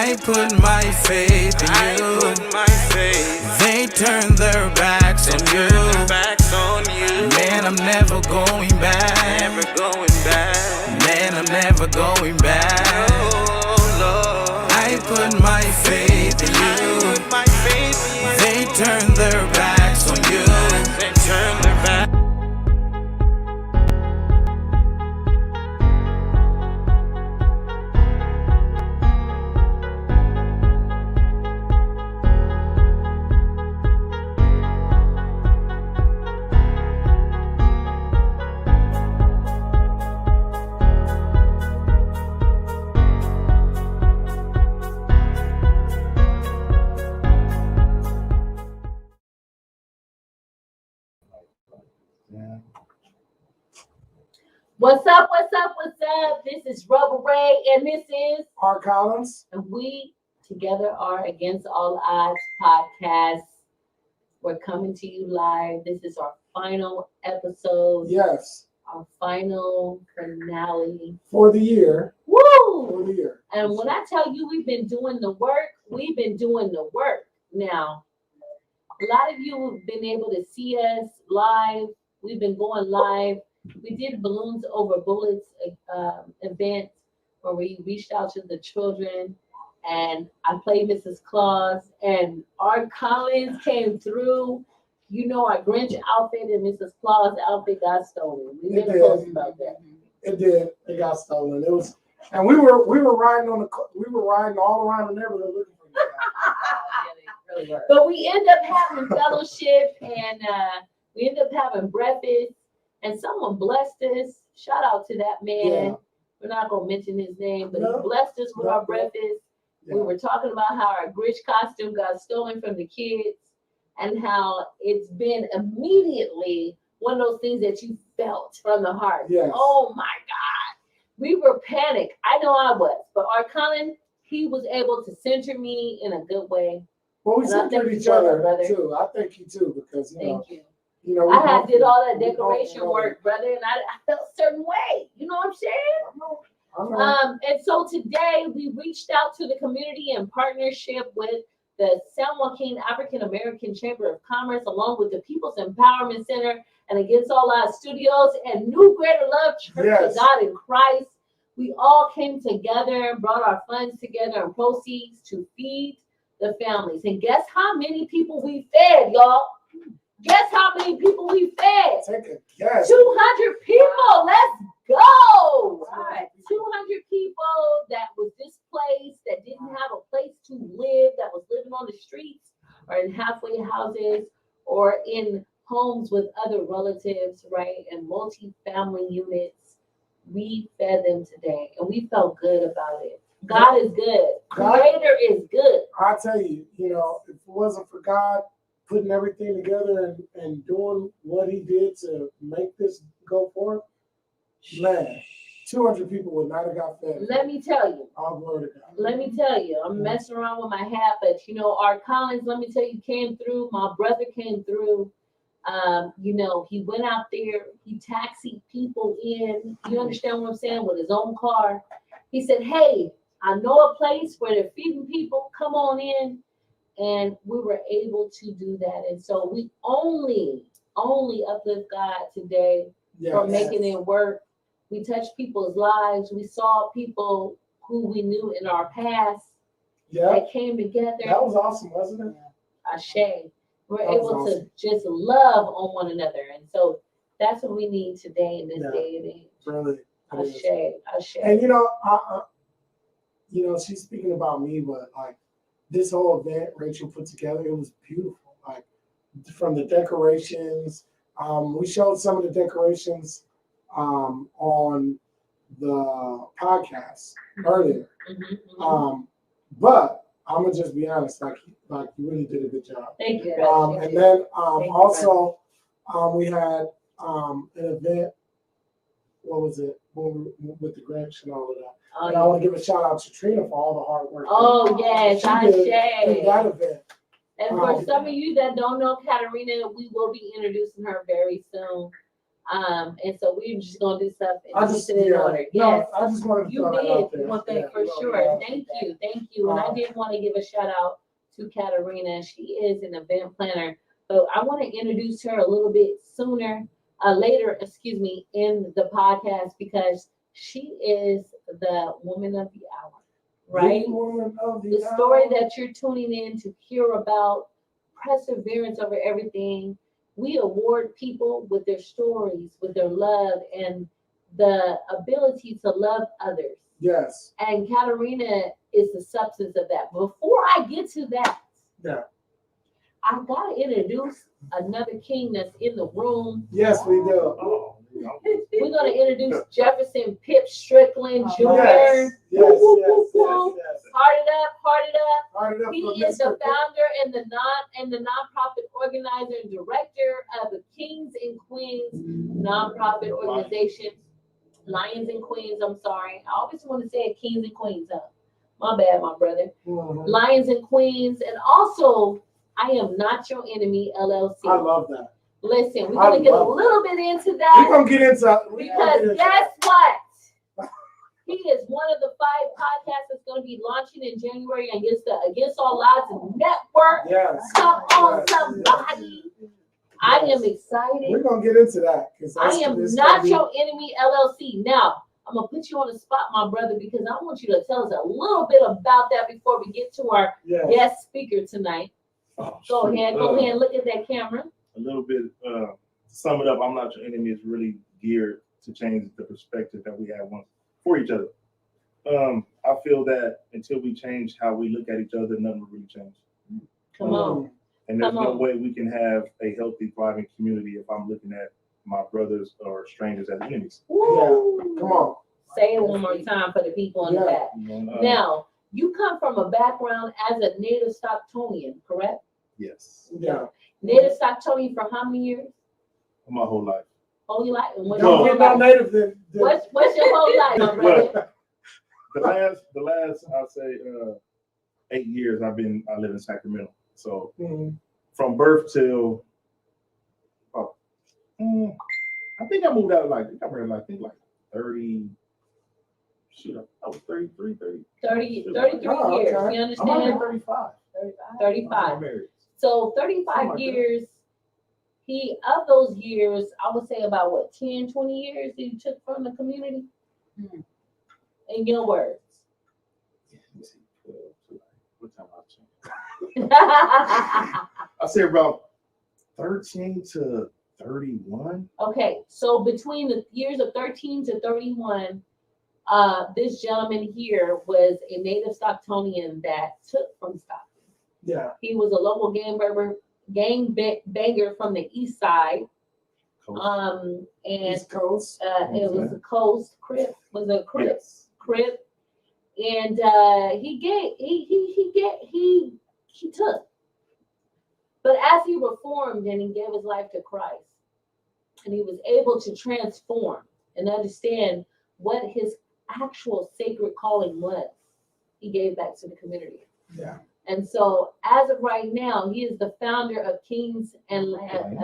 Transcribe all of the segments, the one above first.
I put my faith in you. They turn their backs on you. Man, I'm never going back. Man, I'm never going back. I put my faith in you. They turn their backs on you. What's up? What's up? What's up? This is Rubber Ray, and this is R. Collins. And we together are Against All Odds podcast. We're coming to you live. This is our final episode. Yes. Our final finale. For the year. Woo! For the year. And when I tell you we've been doing the work, we've been doing the work. Now, a lot of you have been able to see us live. We've been going live. We did Balloons Over Bullets event where we reached out to the children, and I played Mrs. Claus, and Art Collins came through. You know, our Grinch outfit and Mrs. Claus outfit got stolen. We didn't post about that. It did. It got stolen. It was, and we were riding all around the neighborhood looking for you. Really were. But we end up having fellowship, and we end up having breakfast. And someone blessed us. Shout out to that man. Yeah. We're not going to mention his name, but he blessed us with our breakfast. Yeah. We were talking about how our Grinch costume got stolen from the kids and how it's been immediately one of those things that you felt from the heart. Yes. Oh, my God. We were panicked. I know I was. But our Colin, he was able to center me in a good way. Well, we centered each other, too. I thank you, too, because, Thank you. You know, I did all that decoration work, brother, and I felt a certain way. You know what I'm saying? I know. And so today we reached out to the community in partnership with the San Joaquin African American Chamber of Commerce, along with the People's Empowerment Center and Against All Odds Studios and New Greater Love Church of God in Christ. We all came together and brought our funds together and proceeds to feed the families. And guess how many people we fed, y'all? Guess how many people we fed? Take a guess. 200 people. Let's go. Right. 200 people that was displaced, that didn't have a place to live, that was living on the streets or in halfway houses or in homes with other relatives, right? And multi-family units. We fed them today, and we felt good about it. God is good. Creator is good. I tell you, if it wasn't for God putting everything together and doing what he did to make this go forth, man, 200 people would not have got fed. Let me tell you. All glory to God. Let me tell you. I'm messing around with my hat, but Art Collins, let me tell you, came through. My brother came through. He went out there. He taxied people in. You understand what I'm saying? With his own car. He said, hey, I know a place where they're feeding people. Come on in. And we were able to do that. And so we only uplift God today for making it work. We touched people's lives. We saw people who we knew in our past that came together. That was awesome, wasn't it? Ashe. We're able to just love on one another. And so that's what we need today in this day and age. Really. Ashe. And she's speaking about me, but like this whole event Rachel put together, it was beautiful. Like from the decorations, we showed some of the decorations on the podcast earlier. But I'm gonna just be honest, like you really did a good job. Thank you. And then also we had an event. What was it? With the Grinch and all of that. And I want to give a shout out to Trina for all the hard work. Oh yes, I did that event. And for some of you that don't know Katarina, we will be introducing her very soon. And so we're just gonna do stuff I in just, decent and yeah, order. no, Yes. I just wanted to You throw that out did there. one thing Yeah. for sure. Thank you. And I Um, did want to give a shout out to Caterina. She is an event planner, but I want to introduce her a little bit later, in the podcast because she is the woman of the hour, right? The woman of The hour. story that you're tuning in to hear about, perseverance over everything. We award people with their stories, with their love, and the ability to love others. Yes. And Katarina is the substance of that. Before I get to that, Yeah. I gotta introduce another king that's in the room. Yes, we do. Oh, We're gonna introduce Jefferson Pip Strickland Jr. Yes. Yes. Woo, woo, Yes. woo, Yes. woo. Yes. Heart it up, heart it up. All right, He enough is the for Mr. founder and the nonprofit organizer and director of the Kings and Queens nonprofit organization. Lions and Queens, I'm sorry. I always want to say it Kings and Queens. My bad, my brother. Mhm. Lions and Queens. And also, I Am Not Your Enemy, LLC. I love that. Listen, we're I going to get a love little bit into We're that gonna get into because guess what? He is one of the 5 podcasts that's going to be launching in January Against All Odds Network. Yes. Come on, Yes. somebody. I am excited. We're gonna get into that because I Am Not Your Enemy, LLC. Now, I'm going to put you on the spot, my brother, because I want you to tell us a little bit about that before we get to our guest speaker tonight. Go ahead, look at that camera. A little bit, to sum it up, I'm Not Your Enemy is really geared to change the perspective that we have for each other. I feel that until we change how we look at each other, nothing will really change. Come on. And there's Come no on. way we can have a healthy, thriving community if I'm looking at my brothers or strangers as enemies. Woo. Come on. Say it one more time for the people in the back. Now, you come from a background as a native Stocktonian, correct? Yes. Yeah. Native Stocktonian for how many years? My whole life. Whole your life? And what's Don't your get whole no life? native then. What's your whole life, my brother? The last I'd say 8 years I live in Sacramento. So from birth till I think I moved out like 30. Shoot, I was 33, 30. 33 Oh, years. okay. You I'm understand? only 35. 35. I'm married. So 35 Oh, years, of those years, I would say about what, 10, 20 years that you took from the community? In your words. Yeah, let me see, 12, what time I say about 13 to 31. Okay, so between the years of 13 to 31, this gentleman here was a native Stocktonian that took from Stockton. Yeah. He was a local banger from the east side. Coast. And East Coast. it was a Coast Crip, Yes. Crip, and he took. But as he reformed and he gave his life to Christ, and he was able to transform and understand what his actual sacred calling was, he gave back to the community. Yeah. And so, as of right now, he is the founder of Kings and Lions.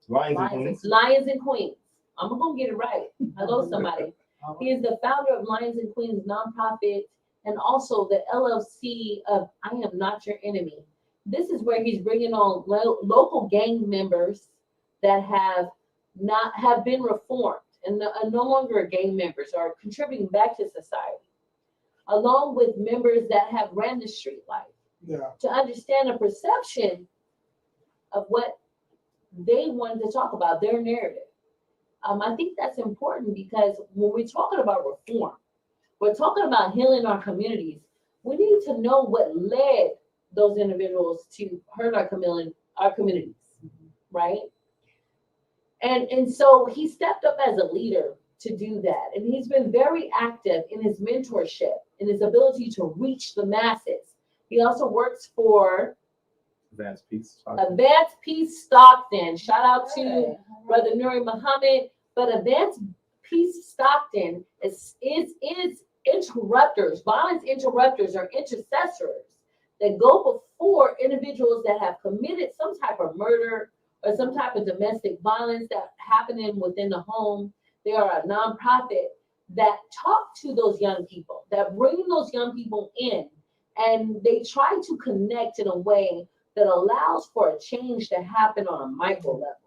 Lions and Queens. Lions and Queens. I'm gonna get it right. Hello, somebody. He is the founder of Lions and Queens nonprofit and also the LLC of I Am Not Your Enemy. This is where he's bringing on local gang members that have been reformed and are no longer gang members or contributing back to society, along with members that have ran the street life. Yeah. To understand a perception of what they wanted to talk about, their narrative. I think that's important because when we're talking about reform, we're talking about healing our communities. We need to know what led those individuals to hurt our communities, right? And so he stepped up as a leader to do that. And he's been very active in his mentorship, in his ability to reach the masses. He also works for Advanced Peace Stockton. Shout out to Brother Nuri Muhammad. But Advanced Peace Stockton is interrupters, violence interrupters or intercessors that go before individuals that have committed some type of murder or some type of domestic violence that happening within the home, they are a nonprofit that talk to those young people, that bring those young people in, and they try to connect in a way that allows for a change to happen on a micro level.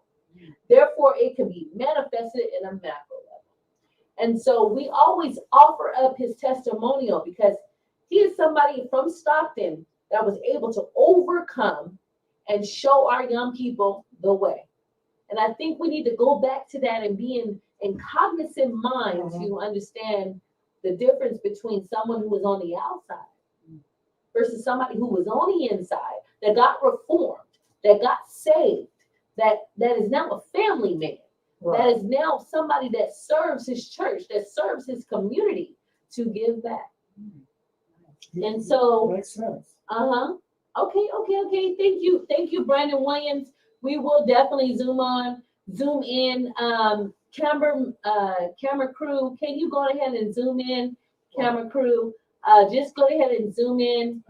Therefore, it can be manifested in a macro level. And so we always offer up his testimonial because he is somebody from Stockton that was able to overcome and show our young people the way. And I think we need to go back to that and be in cognizant mind to understand the difference between someone who was on the outside versus somebody who was on the inside, that got reformed, that got saved, that is now a family man, that is now somebody that serves his church, that serves his community to give back. And so, makes sense. Okay. Thank you, Brandon Williams. We will definitely zoom in. Camera crew, can you go ahead and zoom in? Camera crew, just go ahead and zoom in.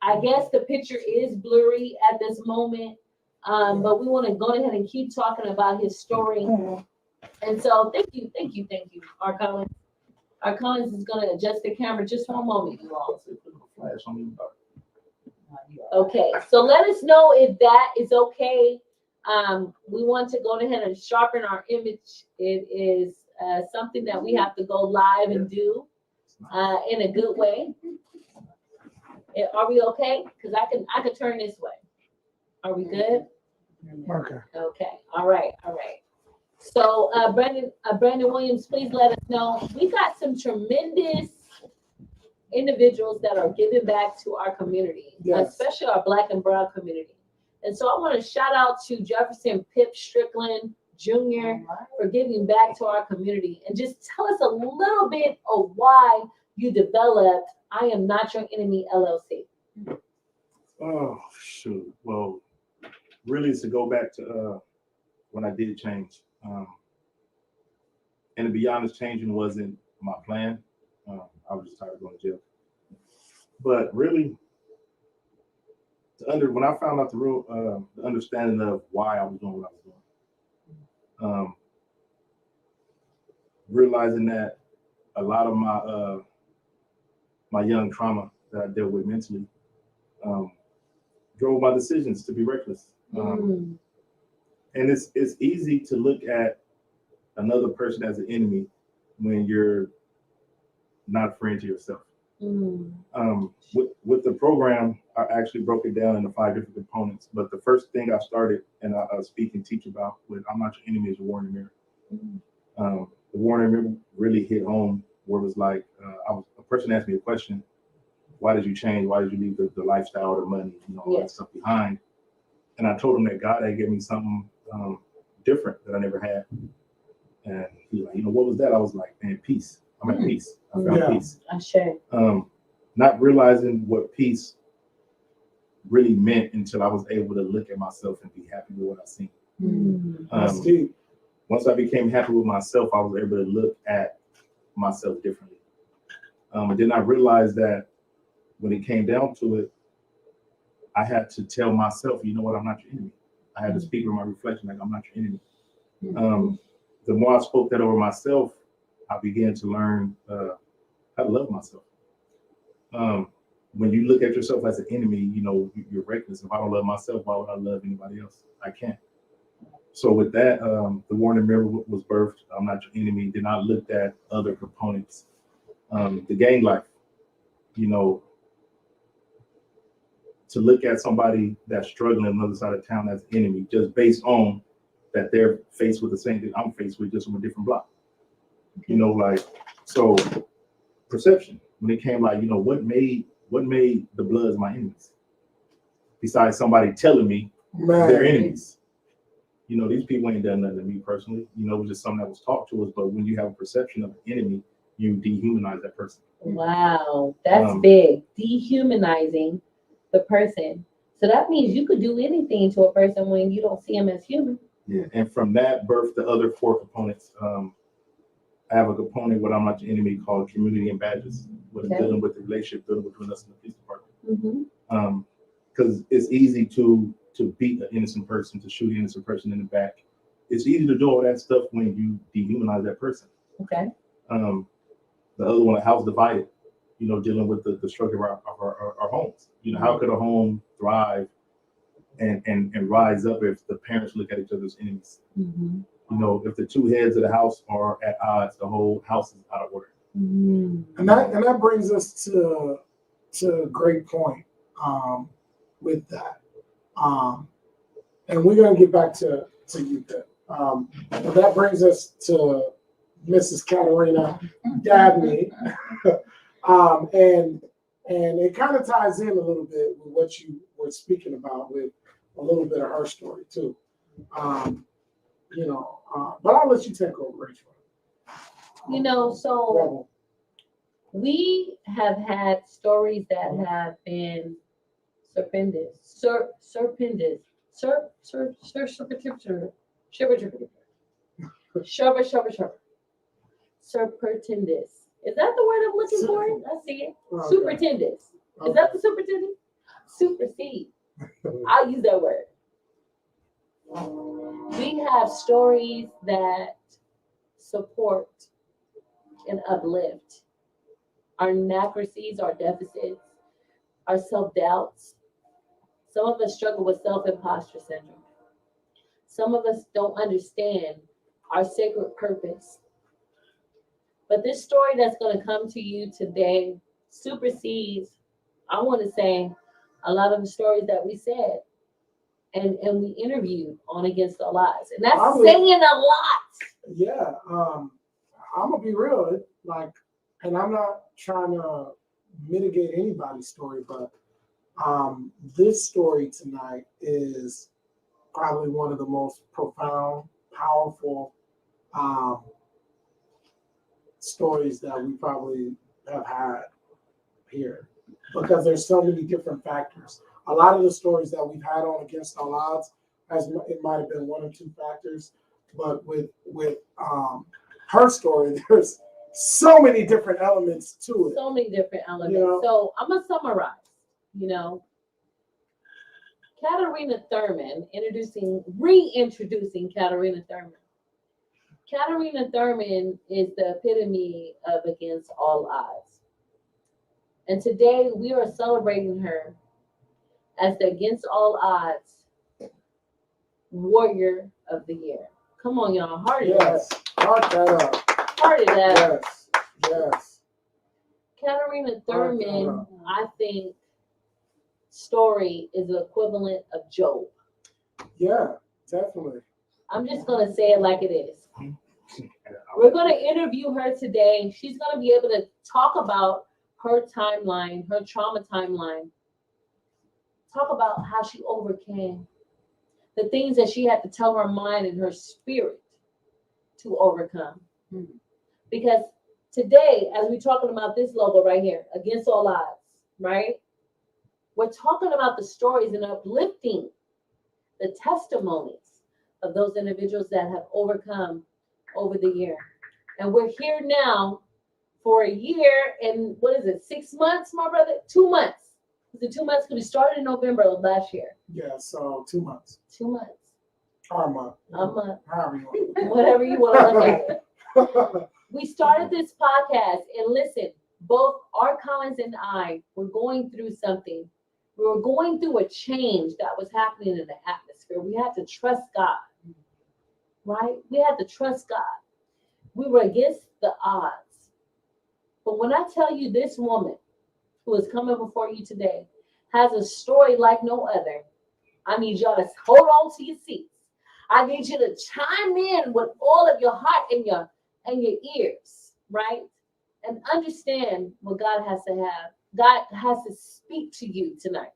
I guess the picture is blurry at this moment, but we want to go ahead and keep talking about his story. And so, thank you, R. Collins. R. Collins is going to adjust the camera just for a moment, you all. Okay, so let us know if that is okay. We want to go ahead and sharpen our image. It is something that we have to go live and do in a good way. Are we okay? Because I could turn this way. Are we good? Okay. Okay. All right. So Brandon Williams, please let us know. We got some tremendous individuals that are giving back to our community, especially our Black and Brown community. And so I want to shout out to Jefferson Pip Strickland Jr. for giving back to our community. And just tell us a little bit of why you developed I Am Not Your Enemy, LLC. Oh, shoot. Well, really, to go back to when I did change. And to be honest, changing wasn't my plan. I was just tired of going to jail. But really, when I found out the understanding of why I was doing what I was doing, realizing that a lot of my young trauma that I dealt with mentally drove my decisions to be reckless. And it's easy to look at another person as an enemy when you're not a friend to yourself. With the program, I actually broke it down into 5 different components. But the first thing I started and I speak and teach about with I'm Not Your Enemy is a war in the mirror. The war in the mirror really hit home where it was like, a person asked me a question, why did you change? Why did you leave the lifestyle, the money, all that stuff behind? And I told him that God had given me something different that I never had. And he was like, what was that? I was like, man, peace. I'm at peace. I found peace. Not realizing what peace really meant until I was able to look at myself and be happy with what I seen. Once I became happy with myself, I was able to look at myself differently. And then I realized that when it came down to it, I had to tell myself, you know what, I'm not your enemy. I had to speak with my reflection, like I'm not your enemy. The more I spoke that over myself, I began to learn how to love myself. When you look at yourself as an enemy, you're reckless. If I don't love myself, why would I love anybody else? I can't. So with that, the War in the Mirror was birthed. I'm not your enemy. Then I looked at other components. The gang life, to look at somebody that's struggling on the other side of town as an enemy, just based on that they're faced with the same thing I'm faced with, just from a different block. So perception, when it came like, what made the Bloods my enemies? Besides somebody telling me they're enemies. These people ain't done nothing to me personally. It was just something that was taught to us. But when you have a perception of an enemy, you dehumanize that person. Wow, that's big. Dehumanizing the person. So that means you could do anything to a person when you don't see them as human. Yeah, and from that birthed the other 4 components. I have a component, what I'm not your enemy, called community and badges, what is dealing with the relationship building between us and the police department. Because it's easy to to beat an innocent person, to shoot an innocent person in the back. It's easy to do all that stuff when you dehumanize that person. Okay. The other one, a house divided, dealing with the struggle of our homes. How could a home thrive and rise up if the parents look at each other as enemies? If the two heads of the house are at odds, the whole house is out of order. And that brings us to a great point with that. And we're gonna get back to you, Pip. But that brings us to Mrs. Caterina Dabney. And it kind of ties in a little bit with what you were speaking about, with a little bit of her story too. But I'll let you take over, Rachel. So we have had stories that have been serpendous. Is that the word I'm looking for? I see it. Okay. Superintendents. Is that the superintendent? Supersede. I'll use that word. We have stories that support and uplift our inaccuracies, our deficits, our self-doubts. Some of us struggle with self-imposter syndrome. Some of us don't understand our sacred purpose. But this story that's going to come to you today supersedes, I want to say, a lot of the stories that we said and we interviewed on Against All Odds. And that's saying a lot. Yeah. I'm going to be real. And I'm not trying to mitigate anybody's story, but this story tonight is probably one of the most profound, powerful stories that we probably have had here, because there's so many different factors. A lot of the stories that we've had on Against All Odds, it might have been one or two factors, but with her story, there's so many different elements to it. So many different elements. So I'm gonna summarize. Katarina Thurman, reintroducing Katarina Thurman. Katarina Thurman is the epitome of Against All Odds. And today we are celebrating her as the Against All Odds Warrior of the Year. Come on, y'all. Heart it up. Heart that up. Heart it up. Yes. Katarina Thurman, I think, story is the equivalent of Job. Yeah, definitely. I'm just going to say it like it is. We're going to interview her today. She's going to be able to talk about her timeline, her trauma timeline. Talk about how she overcame the things that she had to tell her mind and her spirit to overcome. Because today, as we're talking about this logo right here, Against All Odds, right? We're talking about the stories and uplifting the testimonies of those individuals that have overcome over the year. And we're here now for a year and 6 months, my brother? 2 months. Is it 2 months? Because we started in November of last year. Yeah, so 2 months. 2 months. Or a month. A month. Whatever you want to look at it. We started this podcast, and listen, both Art Collins and I were going through something. We were going through a change that was happening in the atmosphere. We had to trust God, right? We had to trust God. We were against the odds. But when I tell you this woman who is coming before you today has a story like no other, I need y'all to hold on to your seats. I need you to chime in with all of your heart and your ears, right? And understand what God has to have. God has to speak to you tonight.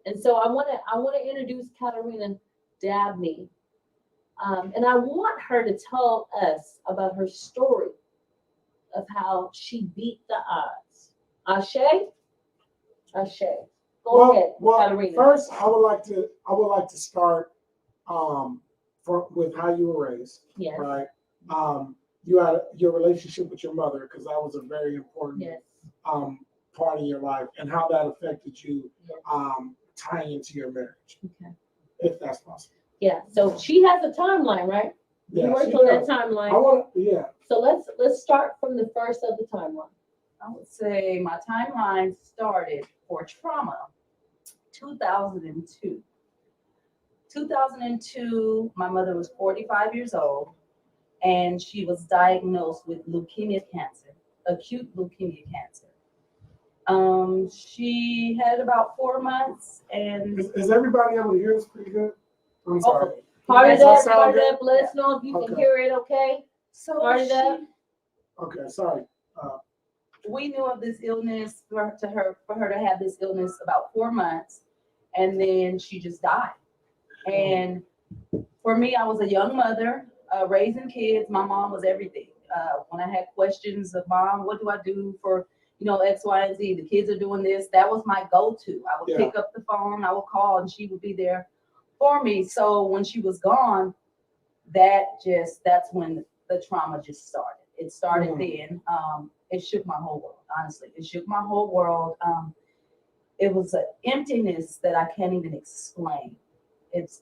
And so I want to introduce Katarina Dabney. And I want her to tell us about her story of how she beat the odds. Ashe? Go ahead, Katarina. First, I would like to start with how you were raised. Yes. Right. You had your relationship with your mother, because that was a very important part of your life, and how that affected you tie into your marriage, Okay. if that's possible. Yeah. So she has a timeline, right? Yeah, You worked she on that does. timeline. I want, yeah. So let's start from the first of the timeline. I would say my timeline started for trauma 2002. 2002, my mother was 45 years old and she was diagnosed with leukemia cancer, acute leukemia cancer. She had about 4 months and Is everybody able to hear us pretty good? I'm sorry. hopefully. Part of Does that that, sound part of good? that. Let us know if you can Okay. hear it. Okay. So Part of that. Okay, sorry. we knew of this illness for her to have this illness about 4 months, and then she just died. And for me, I was a young mother raising kids. My mom was everything. When I had questions of mom, what do I do for X, Y, and Z? The kids are doing this. That was my go-to. I would pick up the phone, I would call, and she would be there for me. So when she was gone, that's when the trauma just started. It started then. It shook my whole world, honestly. It shook my whole world. It was an emptiness that I can't even explain.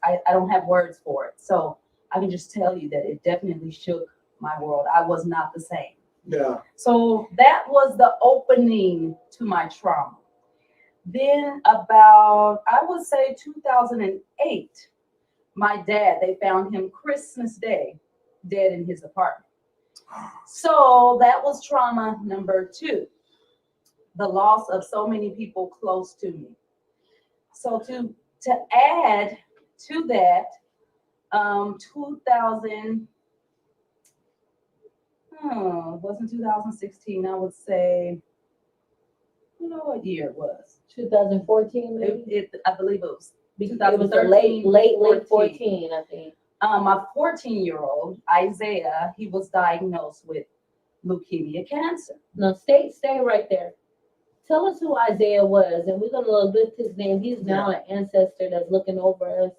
I don't have words for it. So I can just tell you that it definitely shook my world. I was not the same. Yeah. So that was the opening to my trauma. Then about, I would say 2008, my dad, they found him Christmas Day dead in his apartment. So that was trauma number 2, the loss of so many people close to me. So to add to that, 2000, wasn't 2016, I would say, what year it was. 2014, maybe. I believe it was It was a 2013, late 14. 14, I think. My 14-year-old, Isaiah, he was diagnosed with leukemia cancer. Now stay right there. Tell us who Isaiah was, and we're gonna lift his name. He's now an ancestor that's looking over us.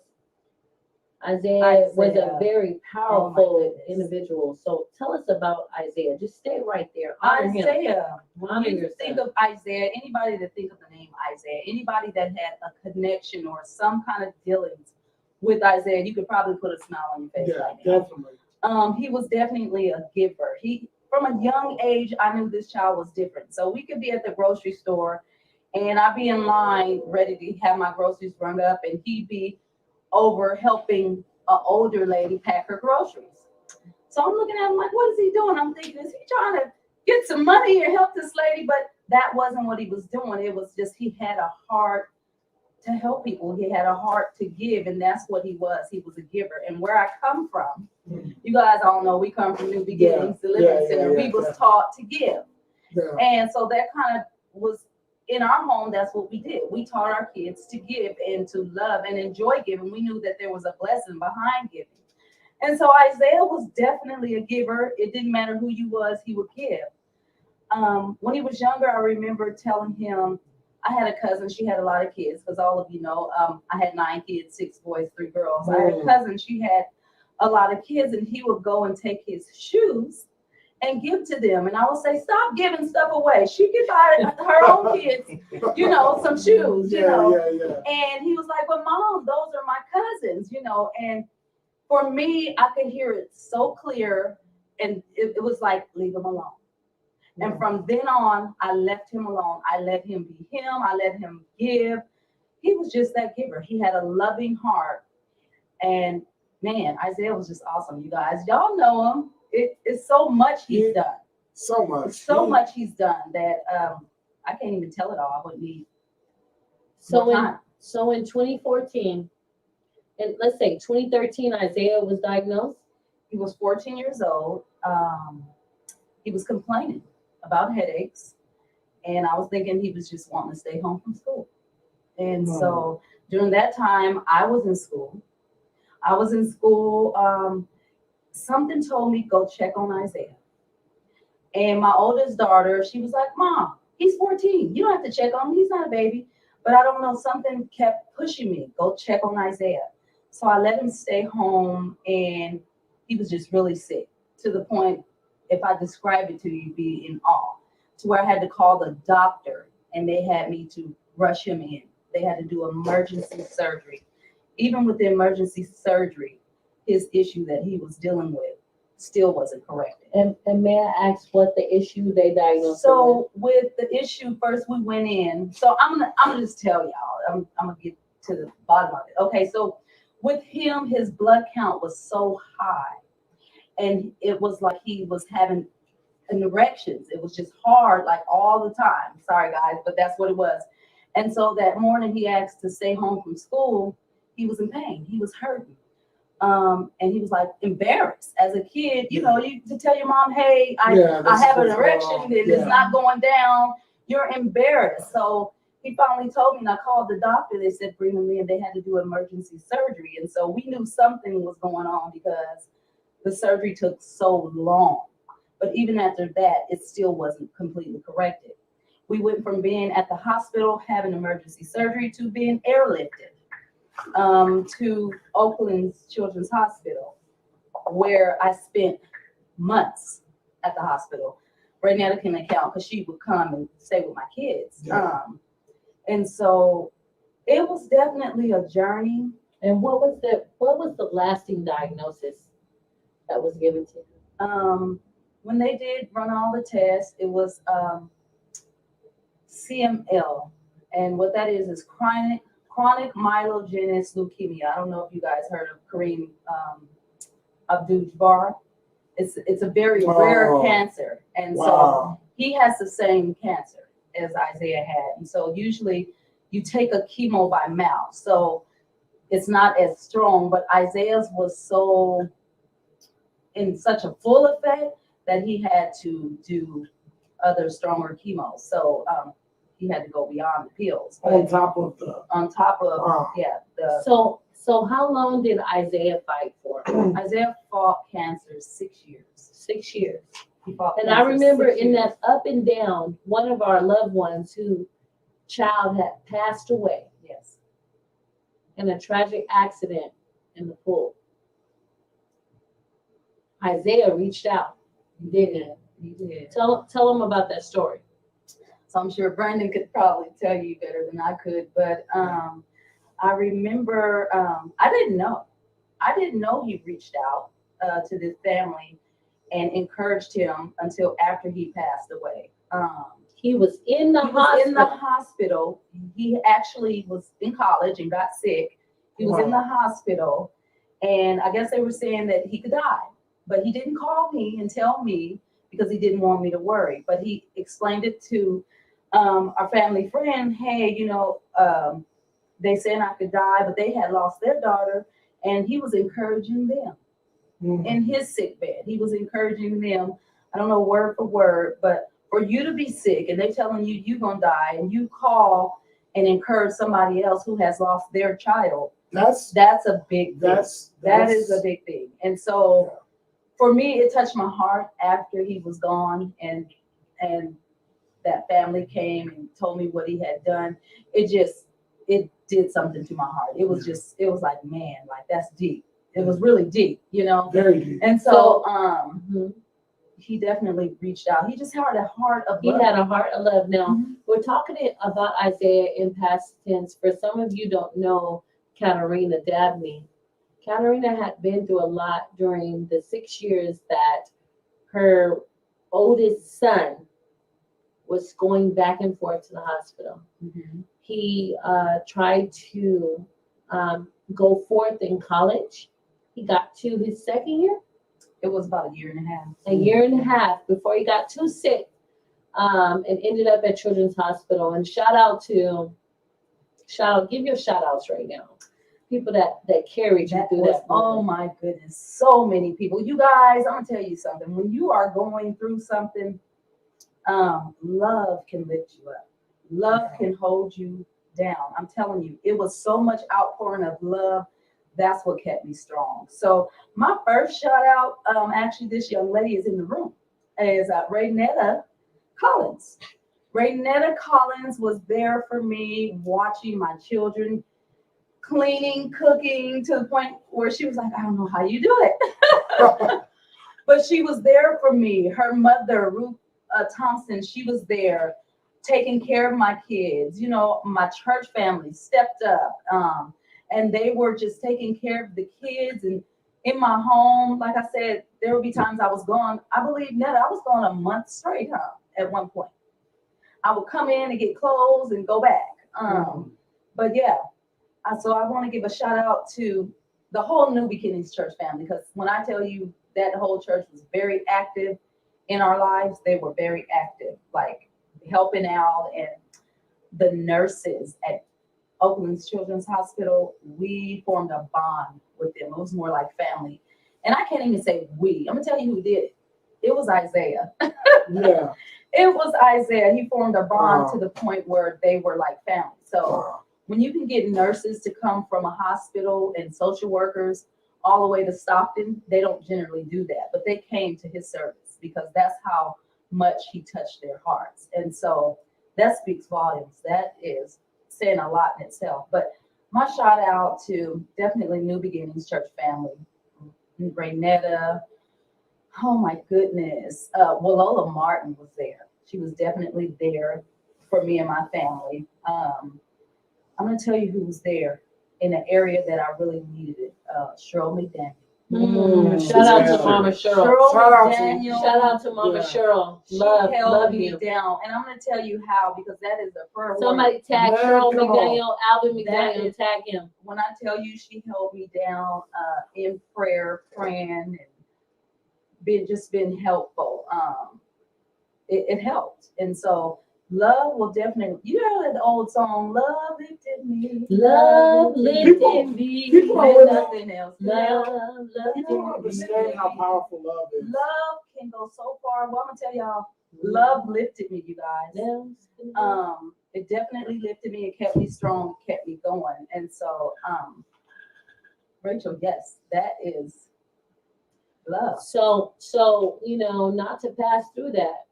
Isaiah was a very powerful individual. So tell us about Isaiah. Just stay right there. Honor him. Isaiah, when Honor you your think son. of Isaiah, anybody that think of the name Isaiah, anybody that had a connection or some kind of dealings with Isaiah, you could probably put a smile on your face Yeah, right now. definitely. He was definitely a giver. From a young age, I knew this child was different. So we could be at the grocery store and I'd be in line ready to have my groceries rung up, and he'd be over helping an older lady pack her groceries. So I'm looking at him like, what is he doing? I'm thinking, is he trying to get some money or help this lady? But that wasn't what he was doing. It was just he had a heart to help people. He had a heart to give, and that's what he was. He was a giver. And where I come from, you guys all know we come from New Beginnings, the Living Center. We was taught to give. Yeah. And so that kind of was in our home. That's what we did. We taught our kids to give and to love and enjoy giving. We knew that there was a blessing behind giving. And so Isaiah was definitely a giver. It didn't matter who you was, he would give. When he was younger, I remember telling him, I had a cousin, she had a lot of kids, because all of you know, I had 9 kids, 6 boys, 3 girls. I had a cousin, she had a lot of kids, and he would go and take his shoes and give to them. And I would say, stop giving stuff away. She could buy her own kids, some shoes, And he was like, but Mom, those are my cousins, And for me, I could hear it so clear, and it was like, leave them alone. And from then on, I left him alone. I let him be him. I let him give. He was just that giver. He had a loving heart. And man, Isaiah was just awesome, you guys. Y'all know him. It's so much he's done. So much. So much he's done that I can't even tell it all. I would need So time. in 2014, and let's say 2013, Isaiah was diagnosed. He was 14 years old. He was complaining about headaches, and I was thinking he was just wanting to stay home from school. And so during that time, I was in school. Something told me, go check on Isaiah. And my oldest daughter, she was like, Mom, he's 14. You don't have to check on him. He's not a baby. But I don't know, something kept pushing me, go check on Isaiah. So I let him stay home, and he was just really sick, to the point, if I describe it to you, you'd be in awe, to where I had to call the doctor, and they had me to rush him in. they had to do emergency surgery. Even with the emergency surgery, his issue that he was dealing with still wasn't corrected. And may I ask what the issue they diagnosed? So with the issue, first we went in. So I'm gonna just tell y'all. I'm gonna get to the bottom of it. Okay, so with him, his blood count was so high, and it was like he was having erections. It was just hard, like all the time. Sorry guys, but that's what it was. And so that morning he asked to stay home from school. He was in pain. He was hurting. And he was like embarrassed as a kid, you know, you to tell your mom, hey, I have an erection and it's not going down. You're embarrassed. So he finally told me, and I called the doctor. They said bring him in. They had to do emergency surgery, and so we knew something was going on because the surgery took so long. But even after that, it still wasn't completely corrected. We went from being at the hospital having emergency surgery to being airlifted to Oakland's Children's Hospital, where I spent months at the hospital. Renetta can account because she would come and stay with my kids. Yeah. And so it was definitely a journey. And what was the lasting diagnosis that was given to you? When they did run all the tests, it was CML. And what that is chronic myelogenous leukemia. I don't know if you guys heard of Kareem Abdul-Jabbar. It's a very rare cancer. And so he has the same cancer as Isaiah had. And so usually you take a chemo by mouth. So it's not as strong, but Isaiah's was so in such a full effect that he had to do other stronger chemos. So he had to go beyond the pills. On top of So how long did Isaiah fight for? Isaiah fought cancer 6 years. 6 years. He fought And I cancer remember 6 in years. that up and down, one of our loved ones whose child had passed away. Yes. In a tragic accident in the pool. Isaiah reached out. He did. He did. Tell them about that story. So I'm sure Brandon could probably tell you better than I could, but I remember I didn't know. I didn't know he reached out to this family and encouraged him until after he passed away. He was in the He was hospital. in the hospital. He actually was in college and got sick. He was in the hospital, and I guess they were saying that he could die, but he didn't call me and tell me because he didn't want me to worry. But he explained it to our family friend. Hey, you know, they said I could die, but they had lost their daughter, and he was encouraging them in his sick bed. He was encouraging them. I don't know word for word, but for you to be sick and they're telling you you're gonna die, and you call and encourage somebody else who has lost their child, that's a big thing. That is a big thing. And so for me, it touched my heart after he was gone, and that family came and told me what he had done. It did something to my heart. It was like, man, like that's deep. It was really deep, you know. Very deep. And so he definitely reached out. He just had a heart of love. He had a heart of love. Now, we're talking about Isaiah in past tense. For some of you don't know Katarina Dabney. Katarina had been through a lot during the 6 years that her oldest son was going back and forth to the hospital. He tried to go forth in college. He got to his second year. It was about a year and a half. A year and a half before he got too sick and ended up at Children's Hospital. And give your shout outs right now. People that carried you through that. Oh my goodness. So many people. You guys, I'm gonna tell you something. When you are going through something, love can lift you up. Love can hold you down. I'm telling you, it was so much outpouring of love. That's what kept me strong. So my first shout out, actually this young lady is in the room, is Renetta Collins. Renetta Collins was there for me, watching my children, cleaning, cooking, to the point where she was like, I don't know how you do it. But she was there for me. Her mother, Ruth Thompson, she was there. taking care of my kids. You know, my church family stepped up, and they were just taking care of the kids. And in my home, like I said, there would be times I was gone. I believe that I was gone a month straight, at one point. I would come in and get clothes and go back. But yeah, so I want to give a shout out to the whole New Beginnings Church family, because when I tell you that whole church was very active in our lives, they were very active, like helping out. And the nurses at Oakland's Children's Hospital, we formed a bond with them. It was more like family. And I can't even say we. I'm gonna tell you who did it. It was Isaiah. Yeah. It was Isaiah. He formed a bond to the point where they were like family. So when you can get nurses to come from a hospital and social workers all the way to Stockton, they don't generally do that. But they came to his service because that's how much he touched their hearts. And so that speaks volumes. That is saying a lot in itself. But my shout out to definitely New Beginnings Church family. Raynetta, oh my goodness. Lola Martin was there. She was definitely there for me and my family. I'm going to tell you who was there in an area that I really needed it. Cheryl McDaniel. Shout out to Mama Cheryl. Shout out to- Shout out to Mama Cheryl. She Love held me you. down. And I'm going to tell you how, because that is a prayer. Somebody tag Man, Cheryl come McDaniel, Alvin That McDaniel, is- tag him. When I tell you she held me down in prayer, praying, and been helpful. It helped. And so love will definitely, you know that old song, Love Lifted Me. Love People- lifted me. people when don't Nothing else. Love You don't lifted understand how powerful love is. Love can go so far. Well, I'm gonna tell y'all, love lifted me, you guys. me. It definitely lifted me. It kept me strong, kept me going. And so, Rachel, yes, that is love. So, not to pass through that,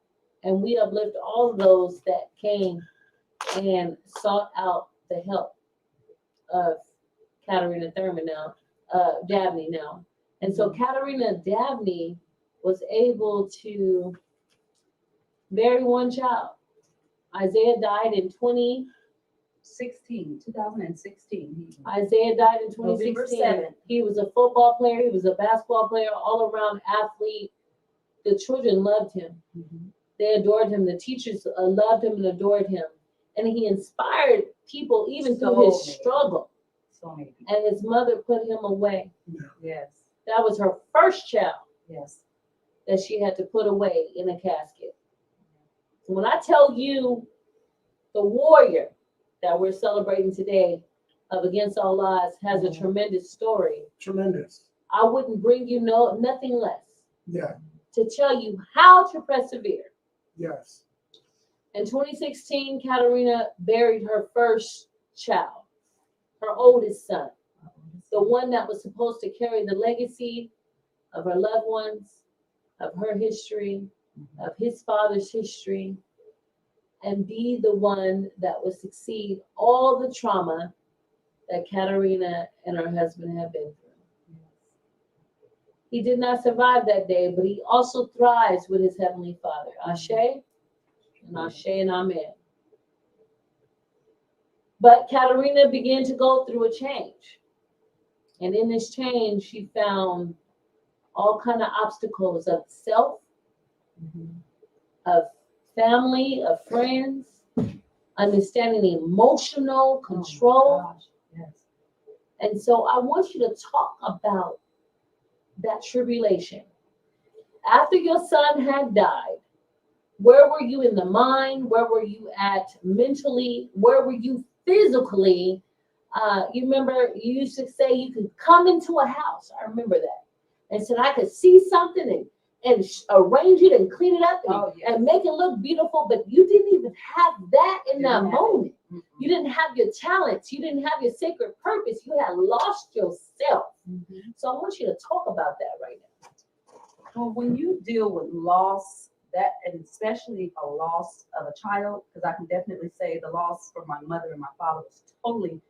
and we uplift all of those that came and sought out the help of Katarina Dabney now. And so Katarina Dabney was able to bury one child. Isaiah died in 2016. Isaiah died in November 2016. 7th. He was a football player. He was a basketball player, all around athlete. The children loved him. They adored him. The teachers loved him and adored him. And he inspired people even through his struggle. So many people. And his mother put him away. Yes. That was her first child Yes. that she had to put away in a casket. When I tell you the warrior that we're celebrating today of Against All Odds has a tremendous story, Tremendous. I wouldn't bring you nothing less Yeah. to tell you how to persevere. Yes. In 2016, Katarina buried her first child, her oldest son, the one that was supposed to carry the legacy of her loved ones, of her history, of his father's history, and be the one that would succeed all the trauma that Katarina and her husband have been through. He did not survive that day, but he also thrives with his Heavenly Father. Ashe and Ashe and Amen. But Katarina began to go through a change. And in this change, she found all kind of obstacles of self, of family, of friends, understanding emotional control. Yes. And so I want you to talk about that tribulation. After your son had died, where were you in the mind? Where were you at mentally? Where were you physically? You remember you used to say you could come into a house. I remember that. And said I could see something and arrange it and clean it up and make it look beautiful, but you didn't even have that in that moment. You didn't have your talents. You didn't have your sacred purpose. You had lost yourself. So I want you to talk about that right now. Well, when you deal with loss, that, and especially a loss of a child, because I can definitely say the loss for my mother and my father was totally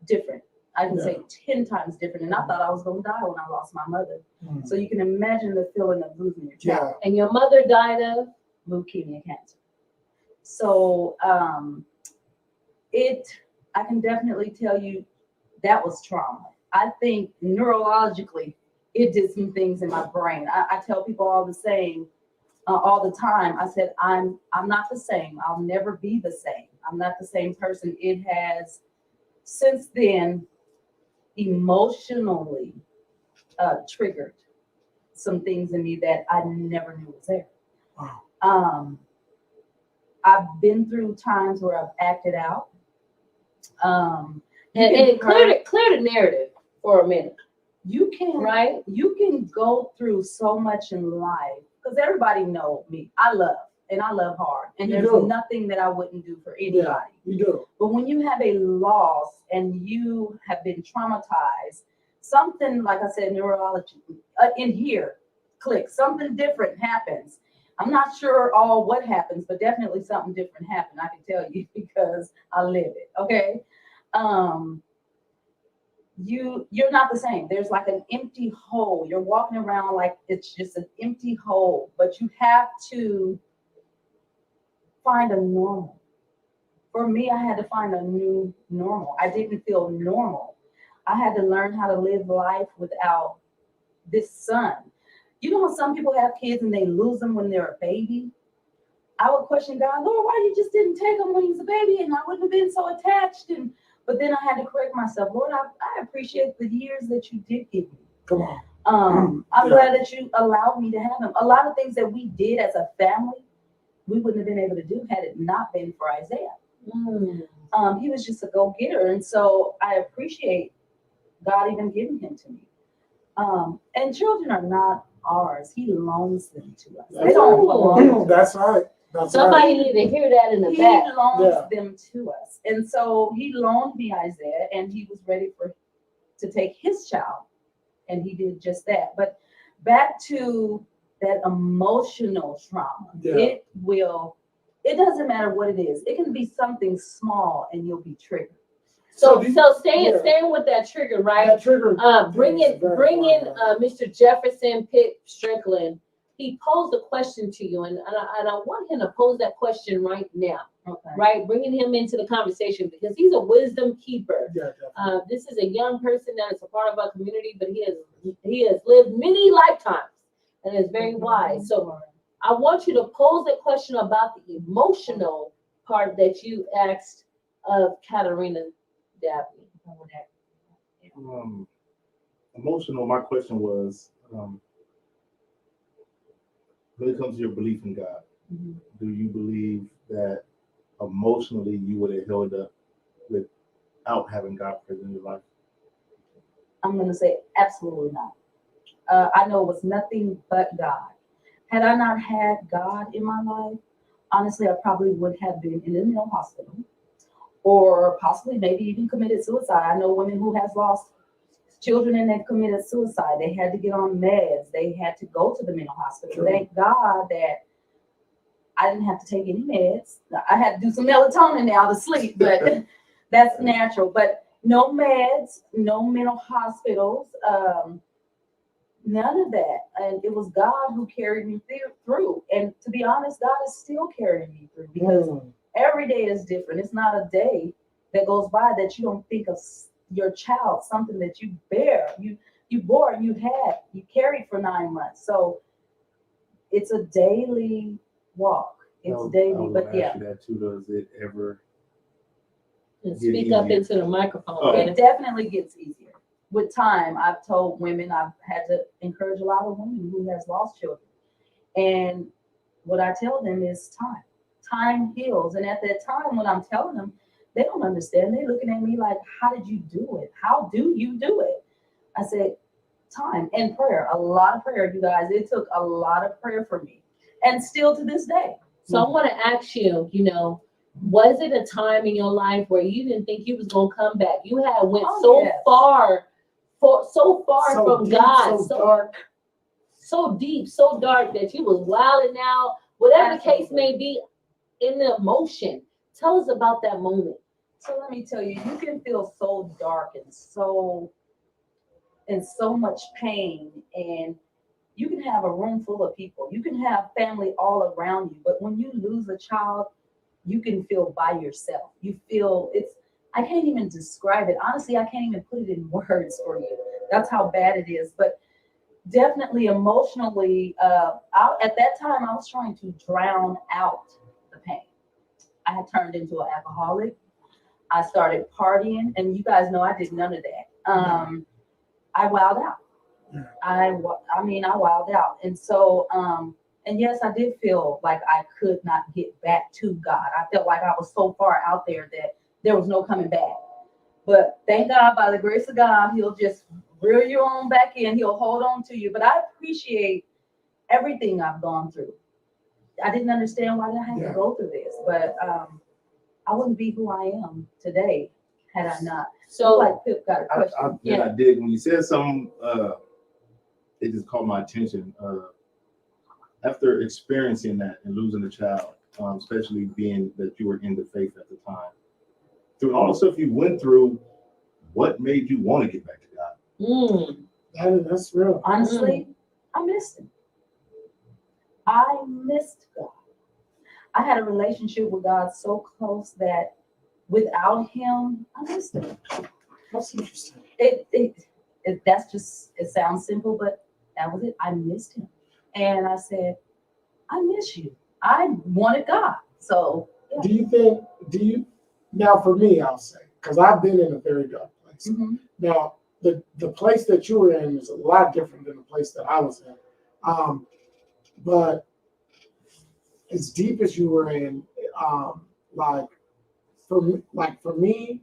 different. I can say 10 times different. And I thought I was going to die when I lost my mother. So you can imagine the feeling of losing your child. And your mother died of Leukemia, cancer. So I can definitely tell you that was trauma. I think neurologically, it did some things in my brain. I tell people all the time. I said, I'm not the same. I'll never be the same. I'm not the same person. It has since then emotionally triggered some things in me that I never knew was there. Wow. I've been through times where I've acted out. And clear the narrative for a minute. You can Right. You can go through so much in life because everybody know me. I love hard, and You there's do. nothing that I wouldn't do for anybody. Yeah, you do. But when you have a loss and you have been traumatized, something like I said, neurology in here clicks. Something different happens. I'm not sure all what happens, but definitely something different happened. I can tell you because I live it. Okay. You're not the same. There's like an empty hole. You're walking around like it's just an empty hole, but you have to find a normal. For me, I had to find a new normal. I didn't feel normal. I had to learn how to live life without this son. You know how some people have kids and they lose them when they're a baby? I would question God, Lord, why you just didn't take him when he was a baby and I wouldn't have been so attached. But then I had to correct myself. Lord, I appreciate the years that you did give me. Come on. I'm glad that you allowed me to have him. A lot of things that we did as a family, we wouldn't have been able to do had it not been for Isaiah. He was just a go-getter. And so I appreciate God even giving him to me. And children are not ours. He loans them to us. They don't belong to us. That's right. That's Somebody right. need to hear that in the He back. loans them to us. And so he loaned me Isaiah, and he was ready to take his child. And he did just that. But back to that emotional trauma, Yeah. it doesn't matter what it is. It can be something small and you'll be triggered. So yeah. staying with that trigger, right? That trigger. Bring in Very Mr. Jefferson Pip Strickland. He posed a question to you, and I want him to pose that question right now, Okay. right? Bringing him into the conversation because he's a wisdom keeper. Yeah, definitely. This is a young person that is a part of our community, but he has lived many lifetimes and is very wise. So I want you to pose a question about the emotional part that you asked of Katarina Dabney. Emotional. My question was, when it comes to your belief in God, do you believe that emotionally you would have held up without having God present in your life? I'm going to say absolutely not. I know it was nothing but God. Had I not had God in my life, honestly, I probably would have been in the mental hospital or possibly maybe even committed suicide. I know women who has lost children and they've committed suicide. They had to get on meds. They had to go to the mental hospital. True. Thank God that I didn't have to take any meds. I had to do some melatonin now to sleep, but that's natural. But no meds, no mental hospitals, none of that. And it was God who carried me through. And to be honest, God is still carrying me through because every day is different. It's not a day that goes by that you don't think of your child, something that you bear, you bore, you carried for 9 months. So it's a daily walk. It's daily, but yeah. That too, does it ever And speak up into the microphone. Oh. It definitely gets easier. With time, I've told women, I've had to encourage a lot of women who has lost children. And what I tell them is time. Time heals. And at that time, when I'm telling them, they don't understand. They're looking at me like, how did you do it? How do you do it? I said, time and prayer. A lot of prayer, you guys. It took a lot of prayer for me. And still to this day. So I want to ask you, was it a time in your life where you didn't think you was going to come back? You had went far from deep, God, so dark. so deep, so dark that you was wilding out, whatever the case may be, in the emotion. Tell us about that moment. So let me tell you, you can feel so dark and so much pain, and you can have a room full of people. You can have family all around you, but when you lose a child, you can feel by yourself. You feel I can't even describe it. Honestly, I can't even put it in words for you. That's how bad it is. But definitely emotionally, at that time, I was trying to drown out the pain. I had turned into an alcoholic. I started partying, and you guys know I did none of that. I wilded out. Yeah. I wilded out. And so, and yes, I did feel like I could not get back to God. I felt like I was so far out there that there was no coming back. But thank God, by the grace of God, he'll just reel you on back in. He'll hold on to you. But I appreciate everything I've gone through. I didn't understand why I had to go through this, but I wouldn't be who I am today had I not. So like Pip got a question. I did. When you said something, it just caught my attention. After experiencing that and losing a child, especially being that you were in the faith at the time, through all the stuff you went through, what made you want to get back to God? That's real. Honestly, I missed him. I missed God. I had a relationship with God so close that without him, I missed him. That's interesting. It sounds simple, but that was it. I missed him. And I said, I miss you. I wanted God. So yeah. Now for me, I'll say, because I've been in a very dark place. Mhm. Now, the place that you were in is a lot different than the place that I was in. But as deep as you were in, for me,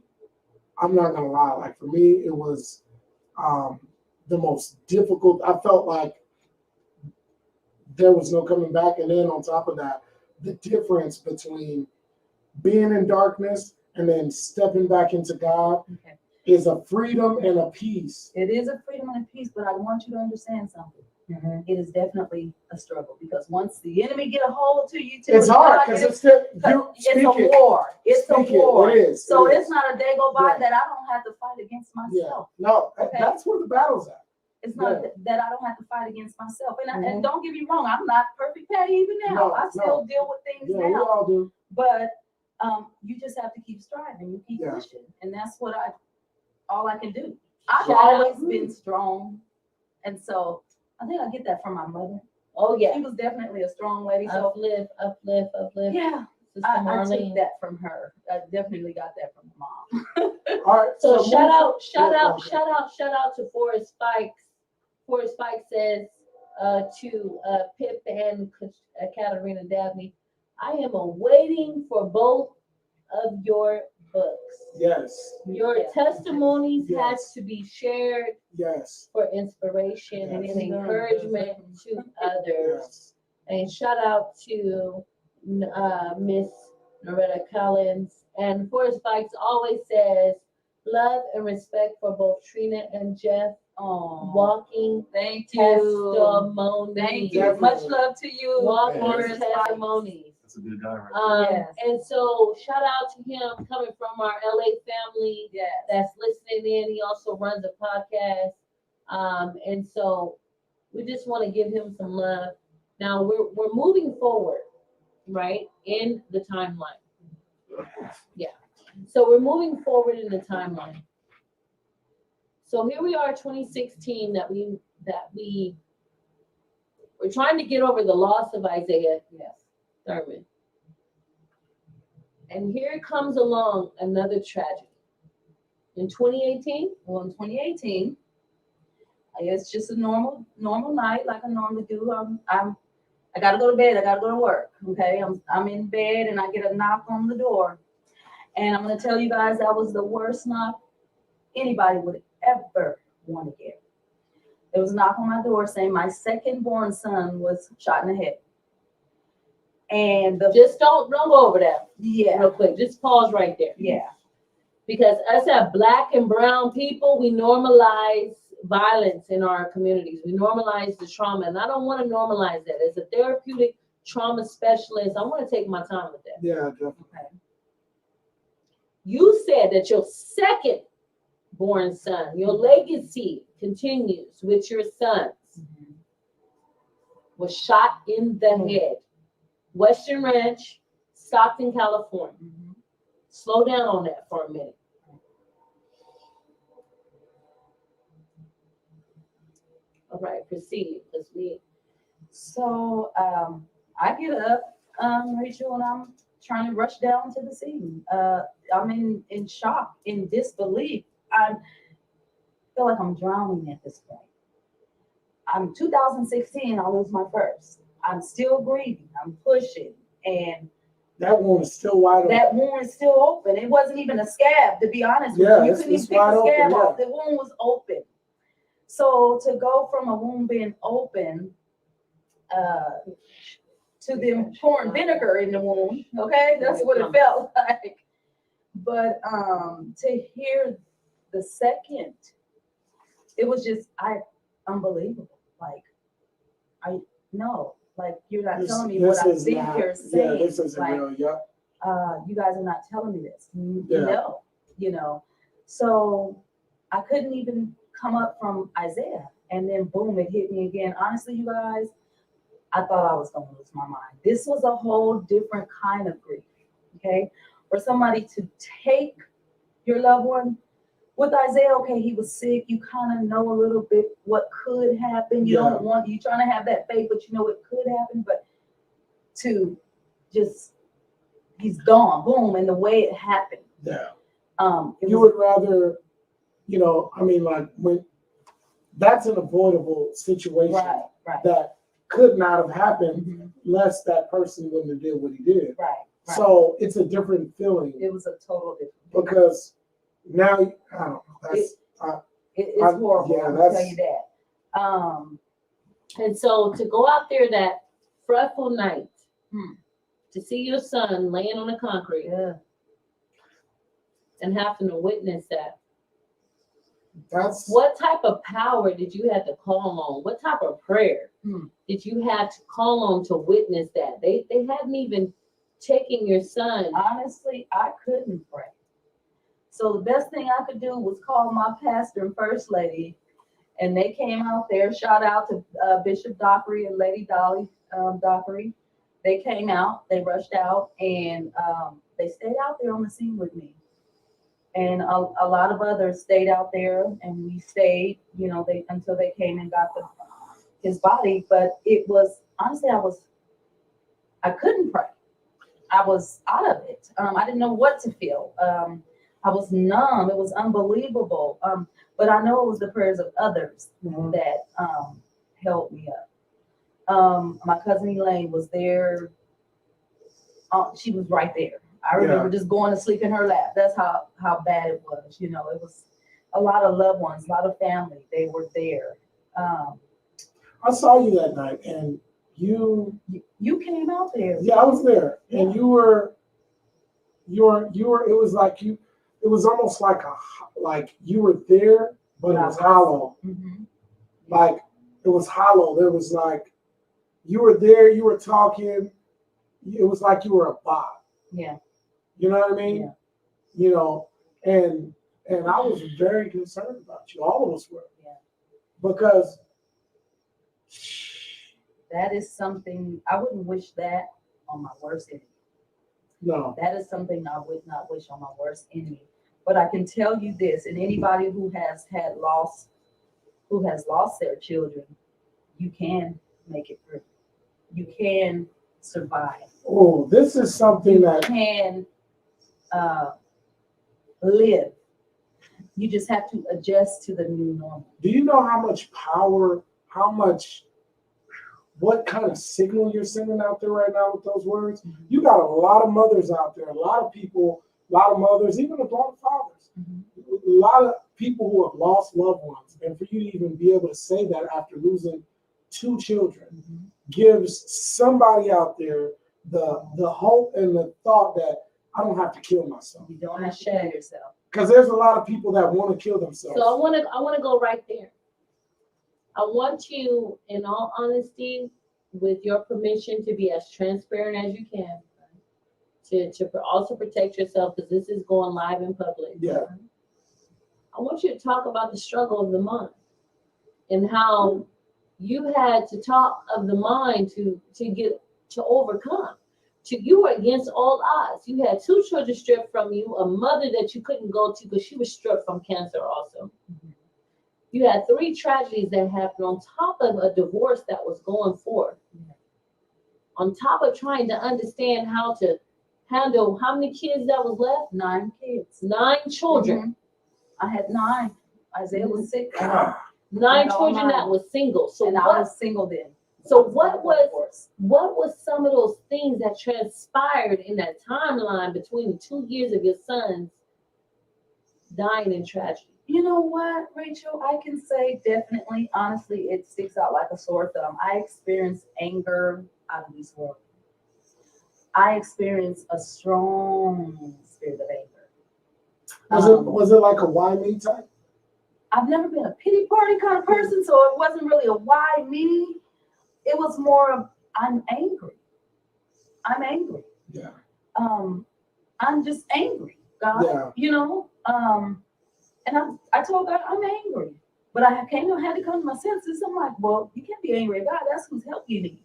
I'm not gonna lie. Like for me, it was the most difficult. I felt like there was no coming back. And then on top of that, the difference between being in darkness and then stepping back into God is a freedom and a peace. It is a freedom and a peace, but I want you to understand something. Mm-hmm. It is definitely a struggle because once the enemy get a hold to you, It's hard because it's a war. It's a war. It is. So it's not a day go by that I don't have to fight against myself. Yeah. No, Okay. That's where the battle's at. It's not that I don't have to fight against myself. And don't get me wrong, I'm not perfect, Patty, even now. No, I still deal with things Yeah, we now. all do. But you just have to keep striving. You keep pushing. And that's what all I can do. I've always been strong. And so I think I get that from my mother. Oh yeah, She was definitely a strong lady. So uplift. yeah, Sister I Marlene. took that from her. I definitely got that from my mom. All right. So shout out Okay. to Forrest Spikes. Forrest Spikes says to Pip and Katarina Dabney, I am awaiting for both of your books. Yes. Your testimonies has to be shared Yes. for inspiration and encouragement to others. Yes. And shout out to Miss Noretta Collins. And Forrest Spikes always says, love and respect for both Trina and Jeff. Walking Thank you. testimonies. Thank you. Definitely. Much love to you. Walking Forrest testimonies. That's a good guy, right? Yes. And so shout out to him coming from our LA family Yes. that's listening in. He also runs a podcast. And so we just want to give him some love. Now we're moving forward, right, in the timeline. Yeah. So we're moving forward in the timeline. So here we are, 2016, we're trying to get over the loss of Isaiah Thurman. And here comes along another tragedy. In 2018? Well, in 2018, it's just a normal night like I normally do. I gotta go to bed. I gotta go to work. Okay, I'm in bed and I get a knock on the door, and I'm gonna tell you guys that was the worst knock anybody would ever want to get. There was a knock on my door saying my second born son was shot in the head. And Just don't go over that yeah, real quick. Just pause right there. yeah, Because us as Black and brown people, we normalize violence in our communities. We normalize the trauma. And I don't want to normalize that. As a therapeutic trauma specialist, I want to take my time with that. Yeah, definitely. okay. You said that your second born son, your legacy continues with your sons, was shot in the head. Western Ranch, Stockton, California. Mhm. Slow down on that for a minute. All right, proceed, because we. So I get up, Rachel, and I'm trying to rush down to the scene. I'm in shock, in disbelief. I feel like I'm drowning at this point. I'm 2016, I lose my first. I'm still breathing, I'm pushing, and That wound is still wide open. that wound is still open. It wasn't even a scab, to be honest with Yeah, you. You it's- couldn't it's even pick wide the scab open, off. yeah. The wound was open. So to go from a wound being open to them pouring vinegar in the wound, okay, that's what it felt like. But to hear the second, it was just unbelievable. Like you're not telling me what I is think not- you're saying. Yeah, this isn't Like, real. Yeah. you guys are not telling me this. Yeah. You know. So I couldn't even come up from Isaiah. And then boom, it hit me again. Honestly, you guys, I thought I was gonna lose my mind. This was a whole different kind of grief. Okay. For somebody to take your loved one. With Isaiah, okay, he was sick. You kind of know a little bit what could happen. You don't want, you're trying to have that faith, but you know it could happen. But to just, he's gone, boom, and the way it happened. Yeah. It You was, would rather, I mean, like when that's an avoidable situation right, that could not have happened Mhm. unless that person wouldn't have did what he did. right. So it's a different feeling It was a total different. because now I don't know. That's It's I'm- horrible. yeah, I'm gonna tell that's- you that. And so to go out there that fretful night, Hmm. to see your son laying on the concrete Yeah. and having to witness that, that's what type of power did you have to call on? What type of prayer did you have to call on to witness that? They hadn't even taken your son. Honestly, I couldn't pray. So the best thing I could do was call my pastor and first lady, and they came out there. Shout out to Bishop Dockery and Lady Dolly Dockery. They came out, they rushed out, and they stayed out there on the scene with me. And a lot of others stayed out there, and we stayed, until they came and got his body. But it was honestly, I couldn't pray. I was out of it. I didn't know what to feel. I was numb. It was unbelievable. But I know it was the prayers of others that held me up. My cousin Elaine was there. She was right there. I remember just going to sleep in her lap. That's how bad it was. It was a lot of loved ones, a lot of family. They were there. I saw you that night, and you came out there. Yeah, I was there, and you were. It was like you. It was almost like you were there, but it was hollow. Mhm. Like it was hollow. There was like you were there. You were talking. It was like you were a bot. Yeah. You know what I mean? Yeah. And I was very concerned about you. All of us were. Yeah. Because that is something I wouldn't wish that on my worst enemy. no. That is something I would not wish on my worst enemy. But I can tell you this, and anybody who has lost their children, you can make it through. You can survive. Oh, this is something You that can live. You just have to adjust to the new normal. do you know how much power, what kind of signal you're sending out there right now with those words? Mhm. You got a lot of mothers out there, a lot of people, a lot of mothers, even a lot of fathers, a lot of people who have lost loved ones. And for you to even be able to say that after losing 2 children gives somebody out there the hope and the thought that I don't have to kill myself. You don't have to kill yourself. Because there's a lot of people that want to kill themselves. So I want to go right there. I want you, in all honesty, with your permission, to be as transparent as you can, to also protect yourself, because this is going live in public. Yeah. I want you to talk about the struggle of the mind and how you had to talk of the mind to overcome. You were against all odds. You had 2 children stripped from you, a mother that you couldn't go to because she was struck from cancer also. You had 3 tragedies that happened on top of a divorce that was going forth. On top of trying to understand how to handle how many kids that was left? 9 kids. 9 children. I had 9. Isaiah was 6. God. 9 No, children 9. that was single. So And I what, was single then. so what was some of those things that transpired in that timeline between the 2 years of your sons dying in tragedy? You know what, Rachel? I can say definitely, honestly, it sticks out like a sore thumb. I experienced anger out of this world. I experienced a strong spirit of anger. Was it like a why me type? I've never been a pity party kind of person, so it wasn't really a why me. It was more of I'm angry. I'm angry. Yeah. I'm just angry, God. Yeah. You know. And I told God I'm angry, but I had to come to my senses. I'm like, well, you can't be angry at God. That's whose help you need.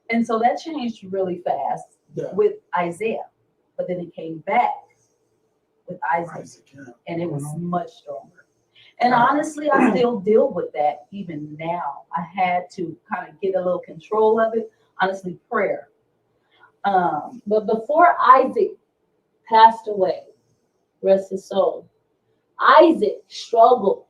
And so that changed really fast with Isaiah, but then it came back with Isaac, and it was much stronger. And honestly, I still deal with that even now. I had to kind of get a little control of it. Honestly, prayer. But before Isaac passed away, rest his soul, Isaac struggled.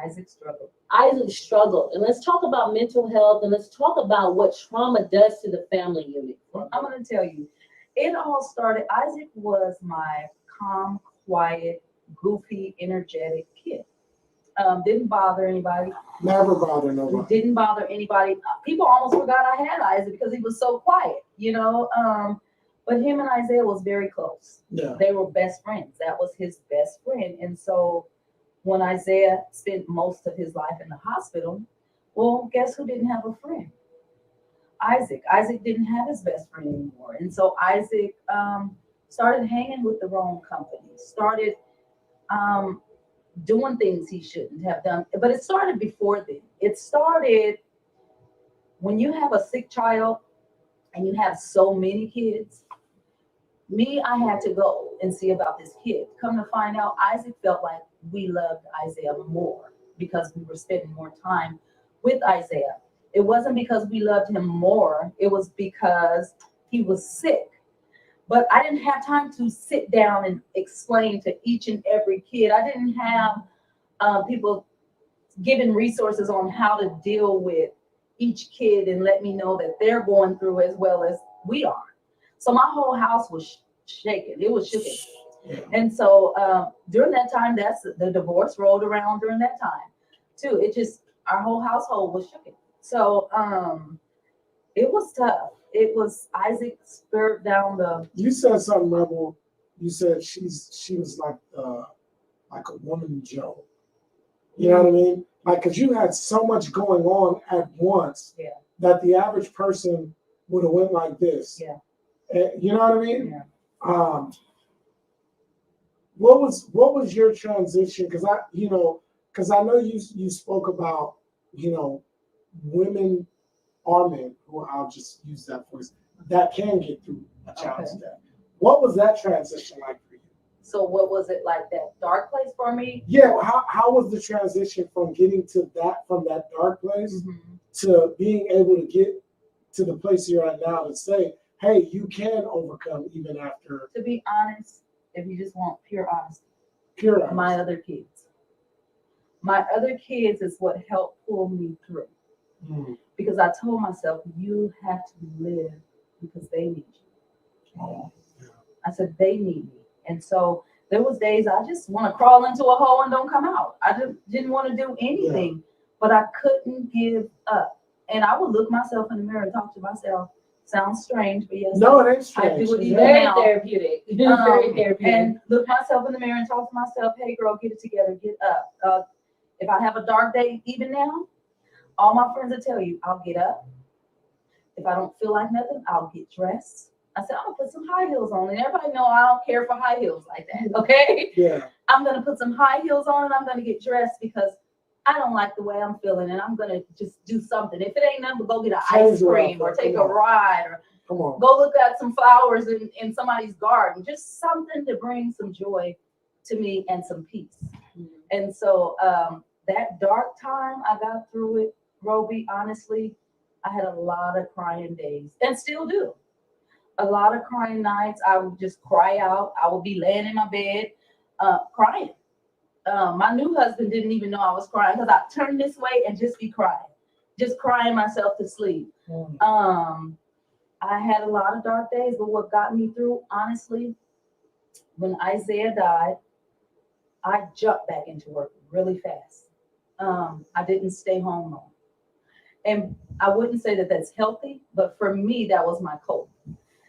Isaac struggled. And let's talk about mental health, and let's talk about what trauma does to the family unit. I'm going to tell you, it all started, Isaac was my calm, quiet, goofy, energetic kid. Didn't bother anybody. Never bother nobody. Didn't bother anybody. People almost forgot I had Isaac because he was so quiet, you know. But him and Isaiah was very close. Yeah. They were best friends. That was his best friend. And so when Isaiah spent most of his life in the hospital, well, guess who didn't have a friend? Isaac. Isaac didn't have his best friend anymore. And so Isaac started hanging with the wrong company, started doing things he shouldn't have done. But it started before then. It started when you have a sick child and you have so many kids. I had to go and see about this kid. Come to find out, Isaac felt like we loved Isaiah more because we were spending more time with Isaiah. It wasn't because we loved him more. It was because he was sick. But I didn't have time to sit down and explain to each and every kid. I didn't have people giving resources on how to deal with each kid and let me know that they're going through as well as we are. So my whole house was shaking. It was shaking. Yeah. And so during that time, that's the divorce rolled around during that time too. It just, our whole household was shaking. So it was tough. It was Isaac spurred down the. You said something, Rebel. You said she was like a woman Joe. You know what I mean? Like, cause you had so much going on at once. Yeah. That the average person would have went like this. Yeah. You know what I mean? Yeah. What was your transition? Because I know you spoke about, women or men, who I'll just use that voice, that can get through a child's death. What was that transition like for you? So what was it like, that dark place for me? Yeah, how was the transition from getting from that dark place to being able to get to the place you're at now to say, hey, you can overcome even after. To be honest, if you just want pure honesty, my other kids is what helped pull me through. Because I told myself, you have to live because they need you. Oh, yeah. I said, they need me. And so there was days I just want to crawl into a hole and don't come out. I just didn't want to do anything, but I couldn't give up. And I would look myself in the mirror and talk to myself. Sounds strange, but yes. No, it ain't strange. I do it even Very now. therapeutic. Very therapeutic. And look myself in the mirror and talk to myself, hey girl, get it together, get up. If I have a dark day, even now, all my friends will tell you, I'll get up. If I don't feel like nothing, I'll get dressed. I said, I'm gonna put some high heels on. And everybody know I don't care for high heels like that, okay? Yeah. I'm gonna put some high heels on and I'm gonna get dressed because I don't like the way I'm feeling and I'm gonna just do something. If it ain't nothing but go get an ice cream or take a ride or Come on. Go look at some flowers in somebody's garden. Just something to bring some joy to me and some peace. And so that dark time, I got through it, Roby. Honestly, I had a lot of crying days and still do. A lot of crying nights. I would just cry out. I would be laying in my bed crying. My new husband didn't even know I was crying because I turn this way and just be crying myself to sleep. I had a lot of dark days, but what got me through, honestly, when Isaiah died, I jumped back into work really fast. I didn't stay home long. And I wouldn't say that that's healthy, but for me, that was my cope.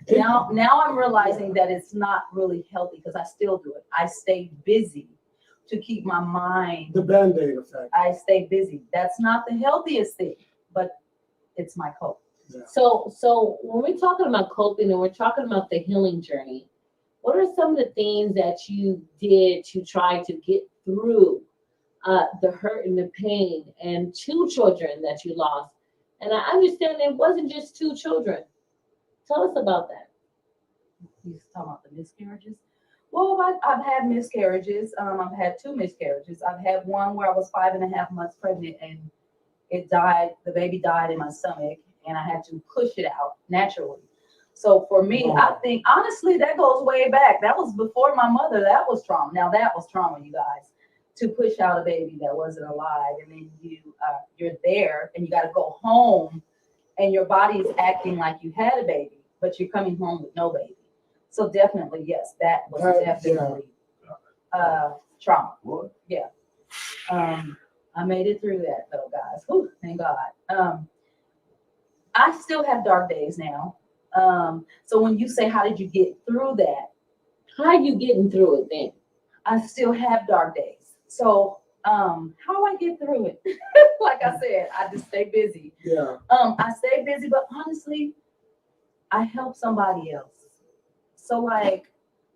Now I'm realizing that it's not really healthy because I still do it. I stay busy to keep my mind. The Band-Aid effect. I stay busy. That's not the healthiest thing, but it's my cope. Yeah. So when we're talking about coping and we're talking about the healing journey, what are some of the things that you did to try to get through the hurt and the pain and 2 children that you lost? And I understand it wasn't just 2 children. Tell us about that. You talking about the miscarriages? Well, I've had miscarriages. I've had 2 miscarriages. I've had one where I was 5.5 months pregnant and it died. The baby died in my stomach and I had to push it out naturally. So for me, I think honestly that goes way back. That was before my mother. That was trauma. Now that was trauma, you guys, to push out a baby that wasn't alive, and then you're there and you got to go home, and your body is acting like you had a baby, but you're coming home with no baby. So definitely, yes, that was definitely trauma. What? Yeah. I made it through that though, guys. Whew, thank God. I still have dark days now. So when you say, how did you get through that? How are you getting through it then? I still have dark days. So how do I get through it? Like I said, I just stay busy. Yeah. I stay busy, but honestly, I help somebody else. So like,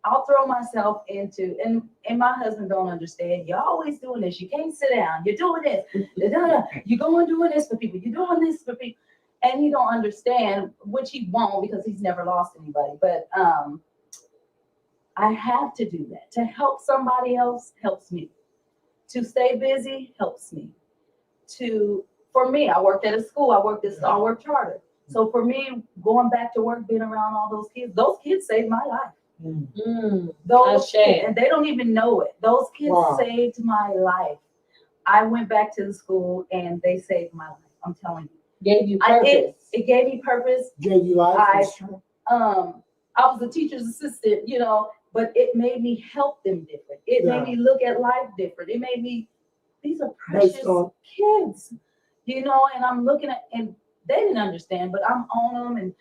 I'll throw myself into, and my husband don't understand. You're always doing this. You can't sit down. You're doing this. You're going doing this for people. You're doing this for people. And he don't understand, which he won't because he's never lost anybody. But I have to do that. To help somebody else helps me. To stay busy helps me. For me, I worked at a school. I worked at Star Work Charter. So for me, going back to work, being around all those kids saved my life. Those kids, and they don't even know it. Those kids saved my life. I went back to the school and they saved my life. I'm telling you. Gave you purpose. It gave me purpose. Gave you life. I was a teacher's assistant, but it made me help them different. It made me look at life different. It made me, these are precious kids, and I'm looking at, and they didn't understand, but I'm on them, and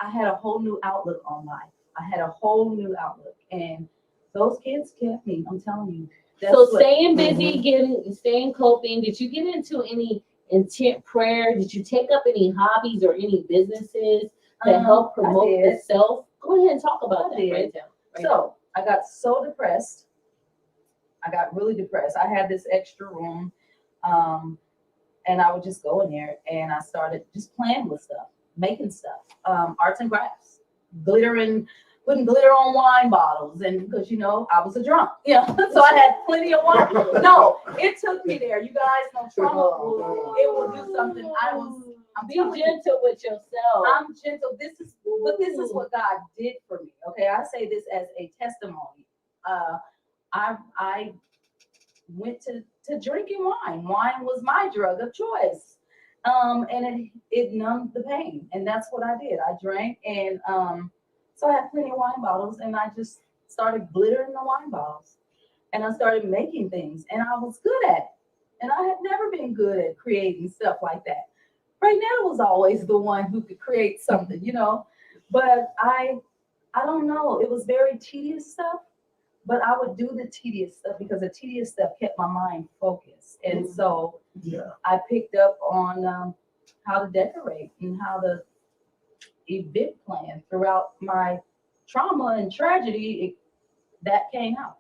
I had a whole new outlook on life. I had a whole new outlook, and those kids kept me. I'm telling you. So staying busy, staying coping. Did you get into any intent prayer? Did you take up any hobbies or any businesses that help promote the self? Go ahead and talk about that right now. So I got so depressed. I got really depressed. I had this extra room, and I would just go in there and I started just playing with stuff, making stuff, arts and crafts, putting glitter on wine bottles, and because I was a drunk, so I had plenty of wine. No, it took me there. You guys know trauma will do something. I'm gentle with yourself. I'm gentle. This is what God did for me. Okay, I say this as a testimony. I went to drinking wine. Wine was my drug of choice, and it numbed the pain, and that's what I did. I drank, and so I had plenty of wine bottles, and I just started glittering the wine bottles, and I started making things, and I was good at it, and I had never been good at creating stuff like that. Right now was always the one who could create something, but I don't know. It was very tedious stuff, but I would do the tedious stuff because the tedious stuff kept my mind focused. And so I picked up on how to decorate and how to event plan throughout my trauma and tragedy. That came out.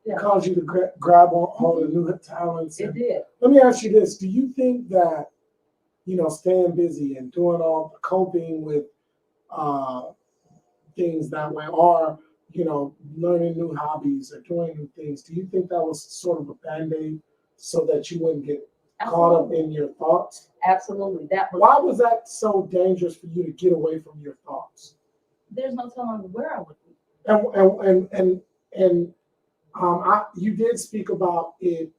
It caused you to grab on all the new talents. It did. Let me ask you this. Do you think that, staying busy and doing all the coping with things that way, or learning new hobbies or doing new things. Do you think that was sort of a band-aid so that you wouldn't get caught up in your thoughts? Absolutely. That was. Why was that so dangerous for you to get away from your thoughts? There's no telling where I would be. You did speak about it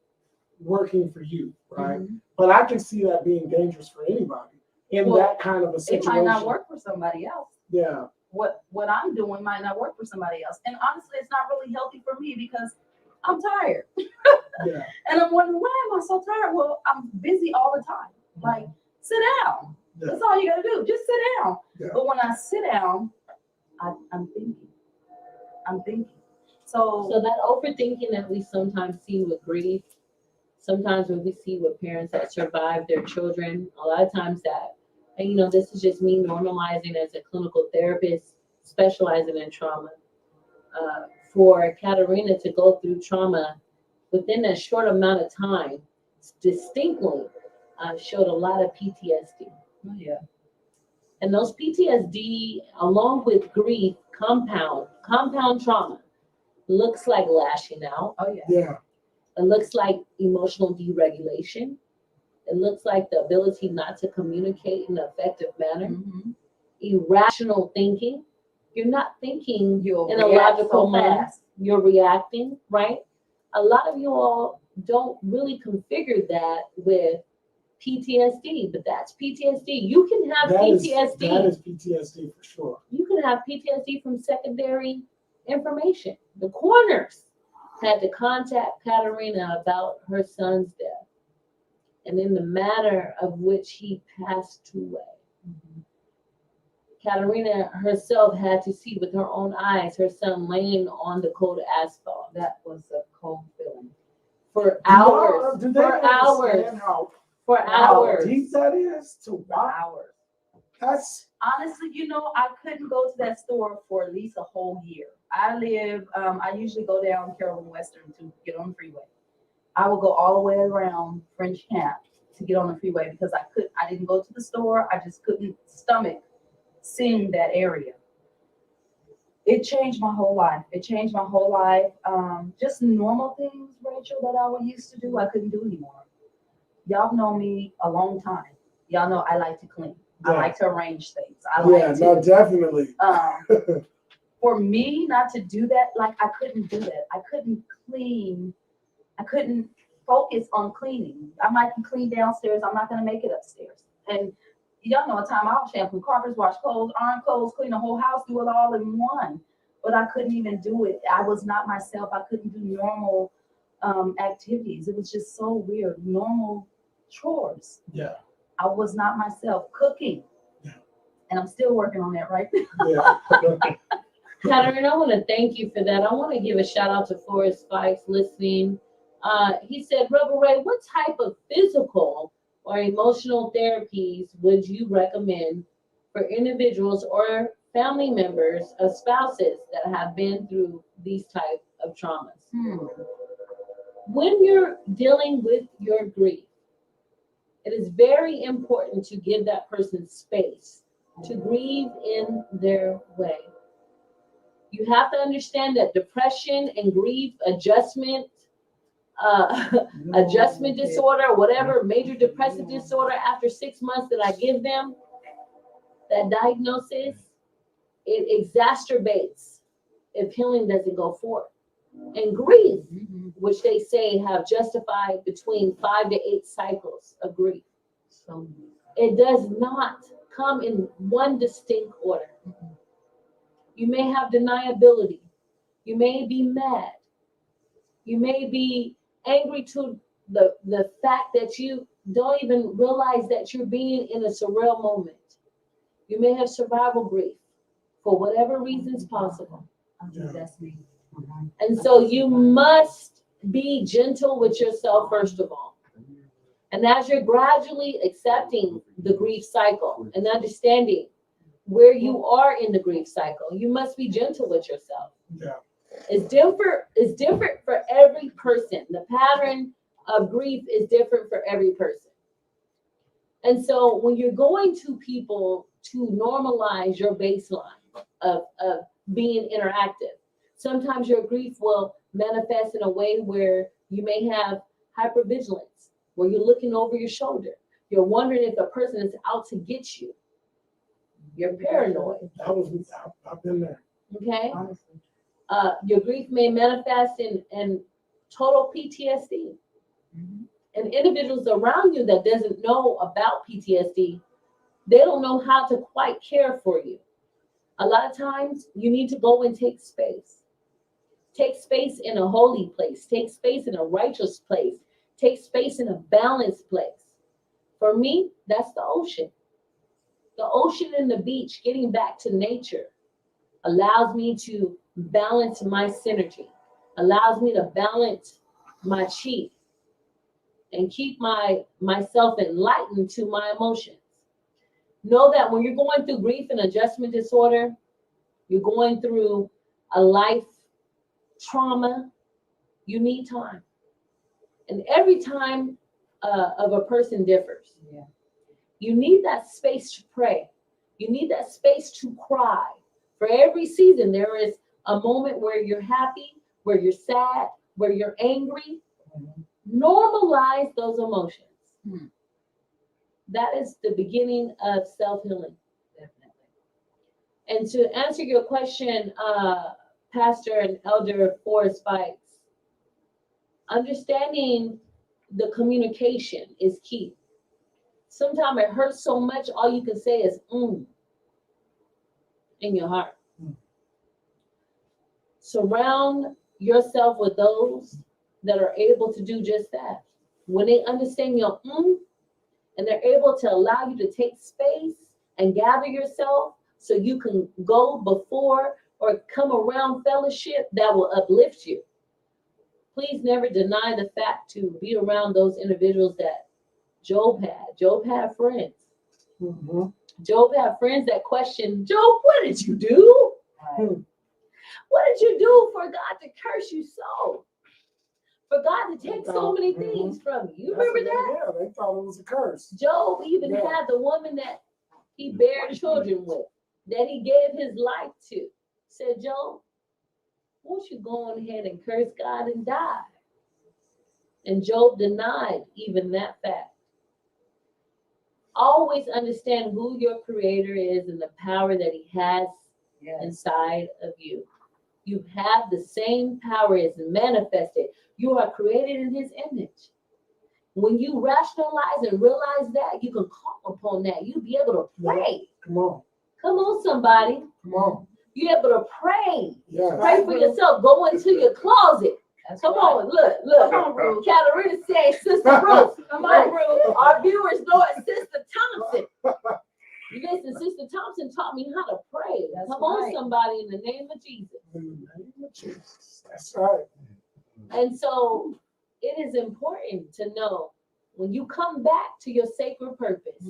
working for you, right? Mhm. But I can see that being dangerous for anybody in that kind of a It situation. might not work for somebody else. Yeah. What I'm doing might not work for somebody else. And honestly, it's not really healthy for me because I'm tired. Yeah. And I'm wondering, why am I so tired? Well, I'm busy all the time. Like, sit down. Yeah. That's all you gotta do. Just sit down. Yeah. But when I sit down, I'm thinking. So that overthinking that we sometimes see with grief, sometimes when we see with parents that survive their children, a lot of times that, and this is just me normalizing as a clinical therapist specializing in trauma. For Katerina to go through trauma within a short amount of time, distinctly showed a lot of PTSD. Oh, yeah. And those PTSD, along with grief, compound trauma, looks like lashing out. Oh, yeah. Yeah. It looks like emotional deregulation. It looks like the ability not to communicate in an effective manner. Mm-hmm. Irrational thinking. You're not thinking You'll in a react logical so manner. fast. You're reacting, right? A lot of you all don't really configure that with PTSD, but that's PTSD. You can have PTSD. That is PTSD for sure. You can have PTSD from secondary information. The coroners had to contact Katerina about her son's death and in the manner of which he passed away. Mm-hmm. Katerina herself had to see with her own eyes her son laying on the cold asphalt. That was a cold feeling. For hours. Do they For hours. understand For how hours. deep that is to For hours. That's Honestly, I couldn't go to that store for at least a whole year. I usually go down Carrollton Western to get on the freeway. I would go all the way around French Camp to get on the freeway because I didn't go to the store. I just couldn't stomach seeing that area. It changed my whole life. Just normal things, Rachel, that I used to do, I couldn't do anymore. Y'all know me a long time. Y'all know I like to clean. Yeah. I like to arrange things. definitely. For me not to do that, like I couldn't do that. I couldn't clean. I couldn't focus on cleaning. I might can clean downstairs. I'm not going to make it upstairs. And y'all know a time I'll shampoo carpets, wash clothes, iron clothes, clean the whole house, do it all in one. But I couldn't even do it. I was not myself. I couldn't do normal activities. It was just so weird. Normal chores. Yeah. I was not myself. Cooking. Yeah. And I'm still working on that right now. Yeah. Katerina, I want to thank you for that. I want to give a shout out to Forrest Fikes listening. He said, Rebel Ray, what type of physical or emotional therapies would you recommend for individuals or family members of spouses that have been through these type of traumas? When you're dealing with your grief, it is very important to give that person space to grieve in their way. You have to understand that depression and grief adjustment disorder, whatever major depressive disorder, after 6 months that I give them that diagnosis, it exacerbates if healing doesn't go forward. And grief, which they say have justified between 5 to 8 cycles of grief. So it does not come in one distinct order. You may have deniability. You may be mad. You may be angry to the fact that you don't even realize that you're being in a surreal moment. You may have survival grief for whatever reasons possible. That's me. And so you must be gentle with yourself, first of all. And as you're gradually accepting the grief cycle and understanding where you are in the grief cycle, you must be gentle with yourself. Yeah. It's different for every person. The pattern of grief is different for every person. And so when you're going to people to normalize your baseline of being interactive. Sometimes your grief will manifest in a way where you may have hypervigilance, where you're looking over your shoulder. You're wondering if the person is out to get you. You're paranoid. I've been there. Okay? Honestly. Your grief may manifest in total PTSD. And individuals around you that doesn't know about PTSD, they don't know how to quite care for you. A lot of times you need to go and take space. Take space in a holy place. Take space in a righteous place. Take space in a balanced place. For me, that's the ocean. The ocean and the beach, getting back to nature, allows me to balance my synergy, allows me to balance my chi, and keep myself enlightened to my emotions. Know that when you're going through grief and adjustment disorder, you're going through a life trauma, you need time. And every time of a person differs. Yeah. You need that space to pray. You need that space to cry. For every season, there is a moment where you're happy, where you're sad, where you're angry. Normalize those emotions. That is the beginning of self-healing. Definitely. And to answer your question, Pastor and Elder Forrest Fikes, understanding the communication is key. Sometimes it hurts so much, all you can say is in your heart. Surround yourself with those that are able to do just that. When they understand your and they're able to allow you to take space and gather yourself so you can go before or come around fellowship that will uplift you. Please never deny the fact to be around those individuals that Job had. Job had friends. Job had friends that questioned, Job, what did you do? Right. What did you do for God to curse you so? For God to take so many things from you. You remember that? Yeah, they thought it was a curse. Job even had the woman that he bare children with, that he gave his life to. Said, Job, won't you go on ahead and curse God and die? And Job denied even that fact. Always understand who your creator is and the power that he has inside of you. You have the same power as manifested. You are created in his image. When you rationalize and realize that, you can call upon that. You'll be able to pray. Come on. Come on, somebody. Come on. You're able to pray. Yes. Pray for yourself. Go into your closet. That's Come right. on, look. Come on, Ruth. Katarina saying, Sister Ruth. Come on, Ruth. Our viewers know it, Sister Thompson. Listen, Sister Thompson taught me how to pray. That's Come on, right. somebody, in the name of Jesus. In the name of Jesus. That's right. And so it is important to know when you come back to your sacred purpose,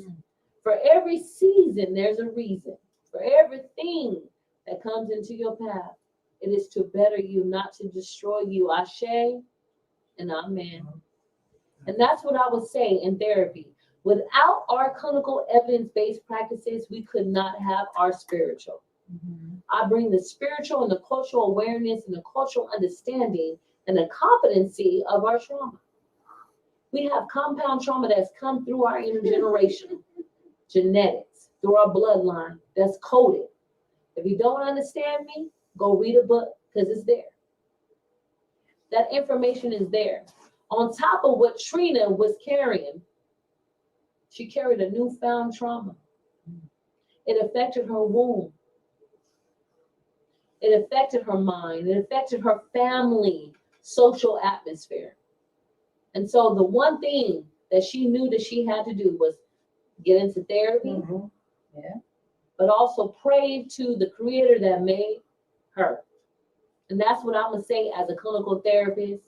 for every season, there's a reason. For everything that comes into your path, it is to better you, not to destroy you. Ashe and amen. And that's what I would say in therapy. Without our clinical evidence-based practices, we could not have our spiritual. I bring the spiritual and the cultural awareness and the cultural understanding and the competency of our trauma. We have compound trauma that's come through our intergenerational genetics, through our bloodline, that's coded. If you don't understand me, go read a book because it's there. That information is there. On top of what Trina was carrying, she carried a newfound trauma. It affected her womb. It affected her mind. It affected her family, social atmosphere. And so the one thing that she knew that she had to do was get into therapy, but also pray to the creator that made her. And that's what I'm going to say as a clinical therapist.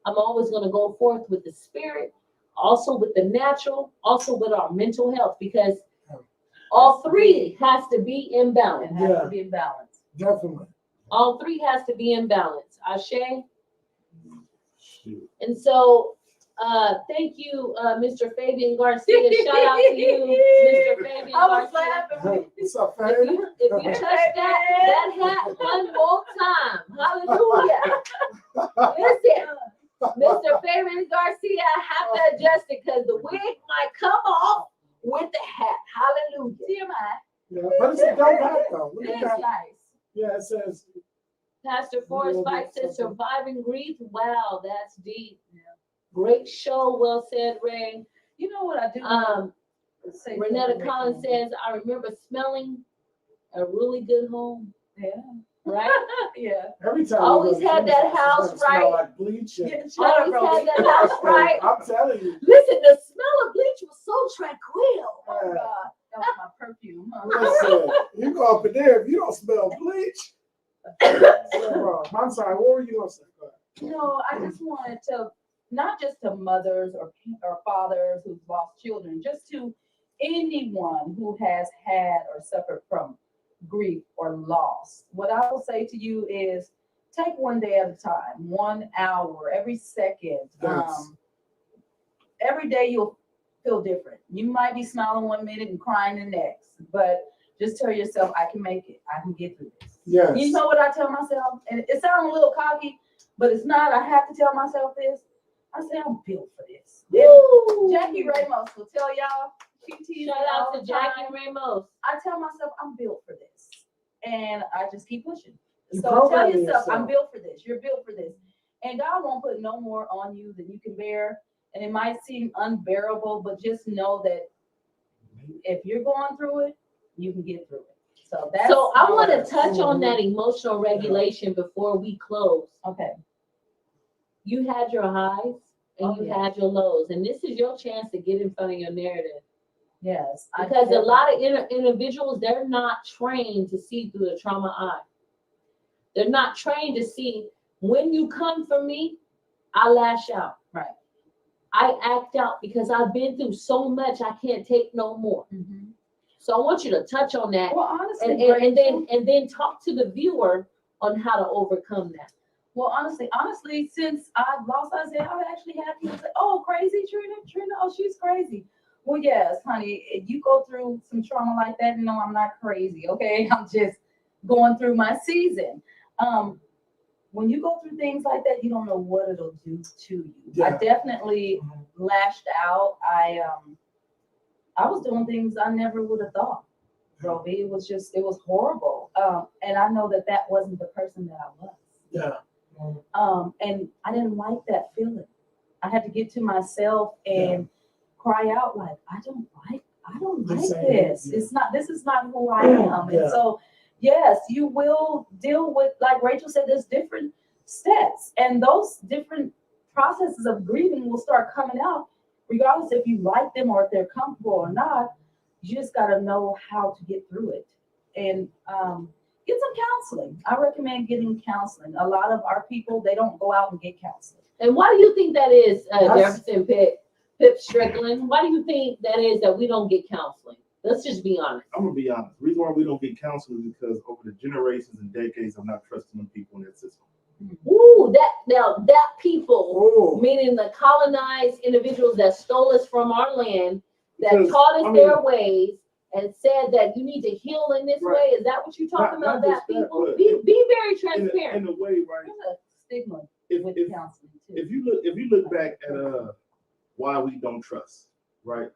I'm always going to go forth with the spirit, also with the natural, also with our mental health, because all three has to be in balance. It has to be in balance. Definitely. All three has to be in balance. Ashe. And so Thank you, Mr. Fabian Garcia. Shout out to you, Mr. Fabian I was Garcia. laughing. What's up, If Fabian? you touch that hat one more time, hallelujah. Listen, Mr. Fabian Garcia, I have to adjust it because the wig might come off with the hat. Hallelujah. TMI. Yeah, but it's a dope hat though. Look at It's that. nice. Yeah, it says. Pastor Forrest Fight says Something. surviving grief. Wow, that's deep. Great show. Well said, Ray. You know what I do? Say Renetta something, Collins Rachel. says, I remember smelling a really good home. Yeah. Right? Yeah. Every time. Always we go to had Jim's that house, house it's gonna smell right. Like bleach. And, Shut up, Always Rosie. had that house right. I'm telling you. Listen, the smell of bleach was so tranquil. Oh God, that was my perfume. Huh? Listen, you go up in there if you don't smell bleach. I'm sorry. What were you gonna say? Go ahead. No, I just wanted to, not just to mothers or fathers who've lost children, just to anyone who has had or suffered from grief or loss. What I will say to you is take one day at a time, 1 hour, every second. Yes. Every day you'll feel different. You might be smiling 1 minute and crying the next, but just tell yourself, I can make it. I can get through this. Yes. You know what I tell myself? And it sounds a little cocky, but it's not. I have to tell myself this. I say I'm built for this. Woo! Jackie Ramos will tell y'all. She teases Shout me out all to the Jackie time. Ramos. I tell myself I'm built for this, and I just keep pushing. You So tell programming yourself I'm yourself. built for this. You're built for this, and God won't put no more on you than you can bear. And it might seem unbearable, but just know that if you're going through it, you can get through it. So that's. So I my want to words. touch on that emotional regulation before we close. Okay. You had your highs and Oh, you yeah. had your lows, and this is your chance to get in front of your narrative. Yes. Because a lot of individuals, they're not trained to see through the trauma eye. They're not trained to see when you come for me, I lash out. Right. I act out because I've been through so much, I can't take no more. Mm-hmm. So I want you to touch on that, Well, honestly, and then talk to the viewer on how to overcome that. Well, honestly, since I've lost Isaiah, I've actually had people say, "Oh, crazy, Trina, oh, she's crazy." Well, yes, honey, if you go through some trauma like that, no, I'm not crazy, okay? I'm just going through my season. When you go through things like that, you don't know what it'll do to you. I Yeah. definitely lashed out. I was doing things I never would have thought. Roby, it was horrible. And I know that wasn't the person that I was. Yeah. And I didn't like that feeling. I had to get to myself and cry out like, I don't like this. Yeah. This is not who I am. Yeah. And so, yes, you will deal with, like Rachel said, there's different steps, and those different processes of grieving will start coming out, regardless if you like them or if they're comfortable or not. You just got to know how to get through it. And get some counseling. I recommend getting counseling. A lot of our people, they don't go out and get counseling. And why do you think that is, That's- Jefferson Pip Strickland? Why do you think that is that we don't get counseling? Let's just be honest. I'm gonna be honest. The reason why we don't get counseling is because over the generations and decades, I'm not trusting them people in that system. Ooh, that people, Oh. meaning the colonized individuals that stole us from our land, that Because, taught us I mean- their ways and said that you need to heal in this Right. way. Is that what you're talking Not about? That just that, people? but Be very In transparent. a way, right? There's a stigma If, with if, counseling too. if you look back at why we don't trust, right?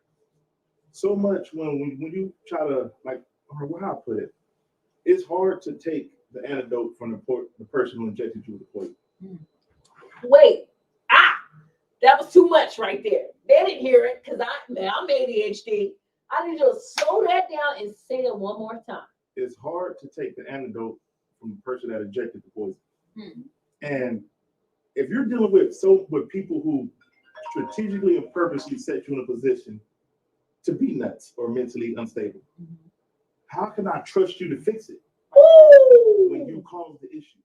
So much when you try to, like, or how I put it, it's hard to take the antidote from the person who injected you with the poison. Wait, that was too much right there. They didn't hear it because I'm ADHD. I need you to slow that down and say it one more time. It's hard to take the antidote from the person that injected the poison. Hmm. And if you're dealing with people who strategically and purposely set you in a position to be nuts or mentally unstable, how can I trust you to fix it when you Ooh, cause the issue?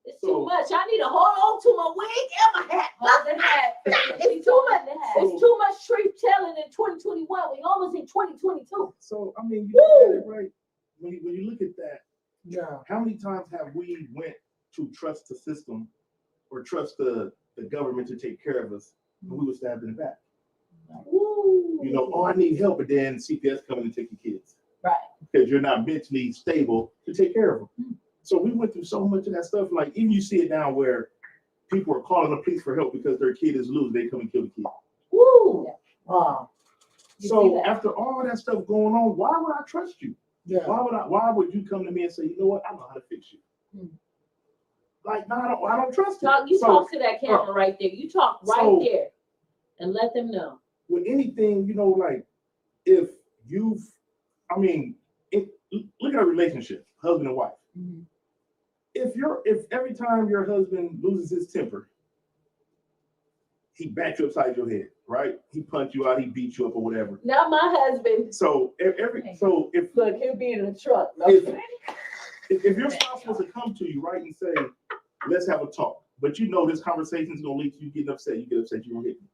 it's So- too much. I need to hold on to my wig and my hat. Hold the hat. It's too much. The hat. It's too much truth telling in 2021. We almost in 2022. So I mean, you look at it, right? When you look at that, Yeah. how many times have we went to trust the system or trust the government to take care of us and we were stabbed in the back. Ooh. You know, oh, I need help, but then CPS coming to take your kids. Right. Because you're not mentally stable to take care of them. So we went through so much of that stuff. Like, even you see it now where people are calling the police for help because their kid is loose, they come and kill the kid. Woo. Wow. You see So that? after all that stuff going on, why would I trust you? Yeah. Why would you come to me and say, you know what, I know how to fix you? Like, no, I don't trust you. You So, talk to that camera right there. You talk right So- there and let them know. with anything, you know, like, if look at a relationship, husband and wife. If every time your husband loses his temper, he bats you upside your head, right? He punch you out, he beat you up or whatever. Not my husband. So if Look, he'll be in the truck. if your spouse was to come to you, right, and say, let's have a talk, but you know this conversation is gonna lead to you getting upset, you get upset, you're gonna hit me.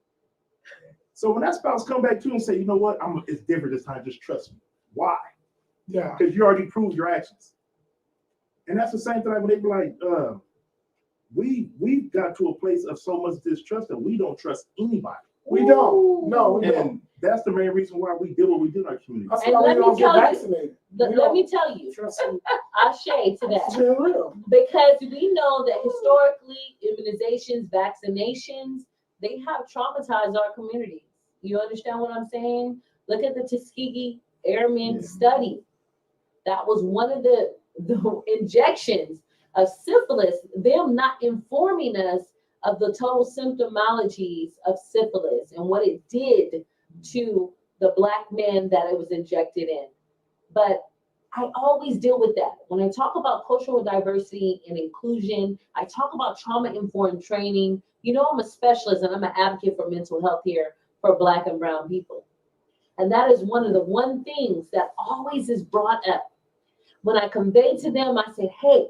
So when that spouse come back to you and say, you know what, it's different this time, just trust me. Why? Yeah. Because you already proved your actions. And that's the same thing when they be like, we've got to a place of so much distrust that we don't trust anybody. We don't. No, we don't. And that's the main reason why we do what we do in our community. That's And why let we me don't get tell you- vaccinated. Let me tell you, Trust me. Ashe to that. It's been real. Because we know that historically, immunizations, vaccinations, they have traumatized our communities. You understand what I'm saying? Look at the Tuskegee Airmen Yeah. study. That was one of the injections of syphilis, them not informing us of the total symptomologies of syphilis and what it did to the Black men that it was injected in. But I always deal with that. When I talk about cultural diversity and inclusion, I talk about trauma-informed training. You know, I'm a specialist and I'm an advocate for mental health here for Black and brown people. And that is one of the things that always is brought up. When I convey to them, I say, hey,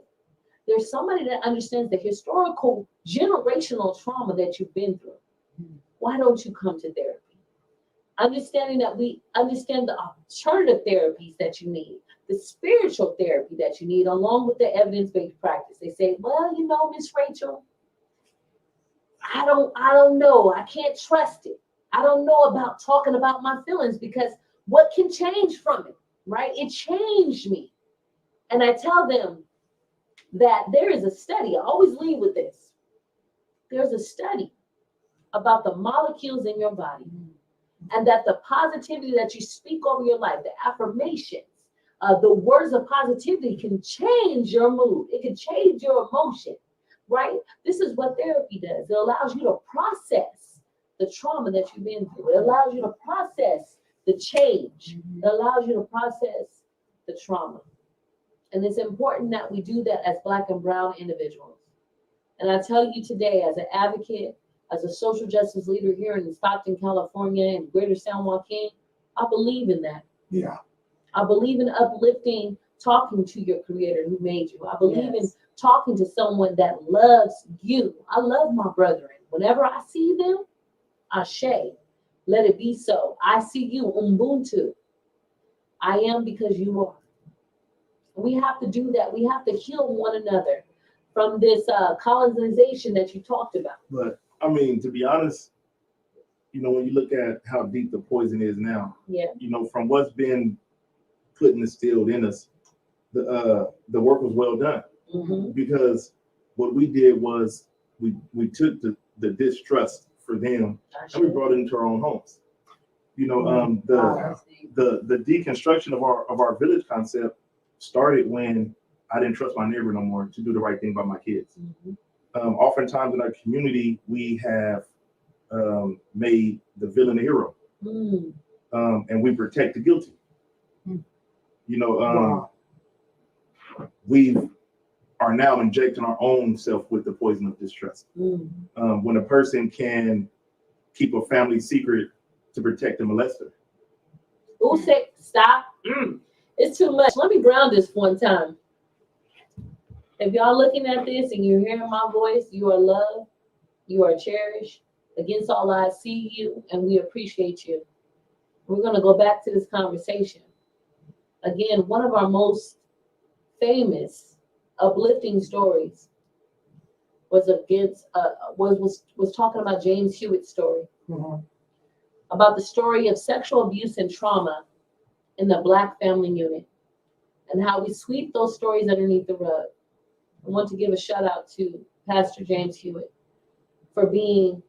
there's somebody that understands the historical generational trauma that you've been through. Why don't you come to therapy? Understanding that we understand the alternative therapies that you need, the spiritual therapy that you need, along with the evidence-based practice. They say, well, you know, Miss Rachel, I don't know. I can't trust it. I don't know about talking about my feelings because what can change from it, right? It changed me. And I tell them that there is a study. I always lead with this. There's a study about the molecules in your body, and that the positivity that you speak over your life, the affirmations, the words of positivity can change your mood. It can change your emotion, right? This is what therapy does. It allows you to process the trauma that you've been through. It allows you to process the change. It allows you to process the trauma. And it's important that we do that as Black and brown individuals. And I tell you today, as an advocate, as a social justice leader here in Stockton, California, and Greater San Joaquin, I believe in that. Yeah. I believe in uplifting, talking to your creator who made you. I believe in talking to someone that loves you. I love my brethren. Whenever I see them, Ashe, let it be so. I see you, Ubuntu. I am because you are. We have to do that. We have to heal one another from this colonization that you talked about. But I mean, to be honest, you know, when you look at how deep the poison is now, Yeah. you know, from what's been put and instilled in us, the work was well done. Mm-hmm. Because what we did was we took the distrust for them and we brought it into our own homes. You know, the deconstruction of our village concept started when I didn't trust my neighbor no more to do the right thing by my kids. Mm-hmm. Oftentimes in our community, we have made the villain a hero, and we protect the guilty. You know, we are now injecting our own self with the poison of distrust. When a person can keep a family secret to protect the molester. Who said stop? It's too much. Let me ground this one time. If y'all looking at this and you're hearing my voice, you are loved, you are cherished. Against all odds, see you, and we appreciate you. We're going to go back to this conversation. Again, one of our most famous uplifting stories was against was talking about James Hewitt's story. Mhm. about the story of sexual abuse and trauma in the Black family unit and how we sweep those stories underneath the rug. I want to give a shout out to Pastor James Hewitt for being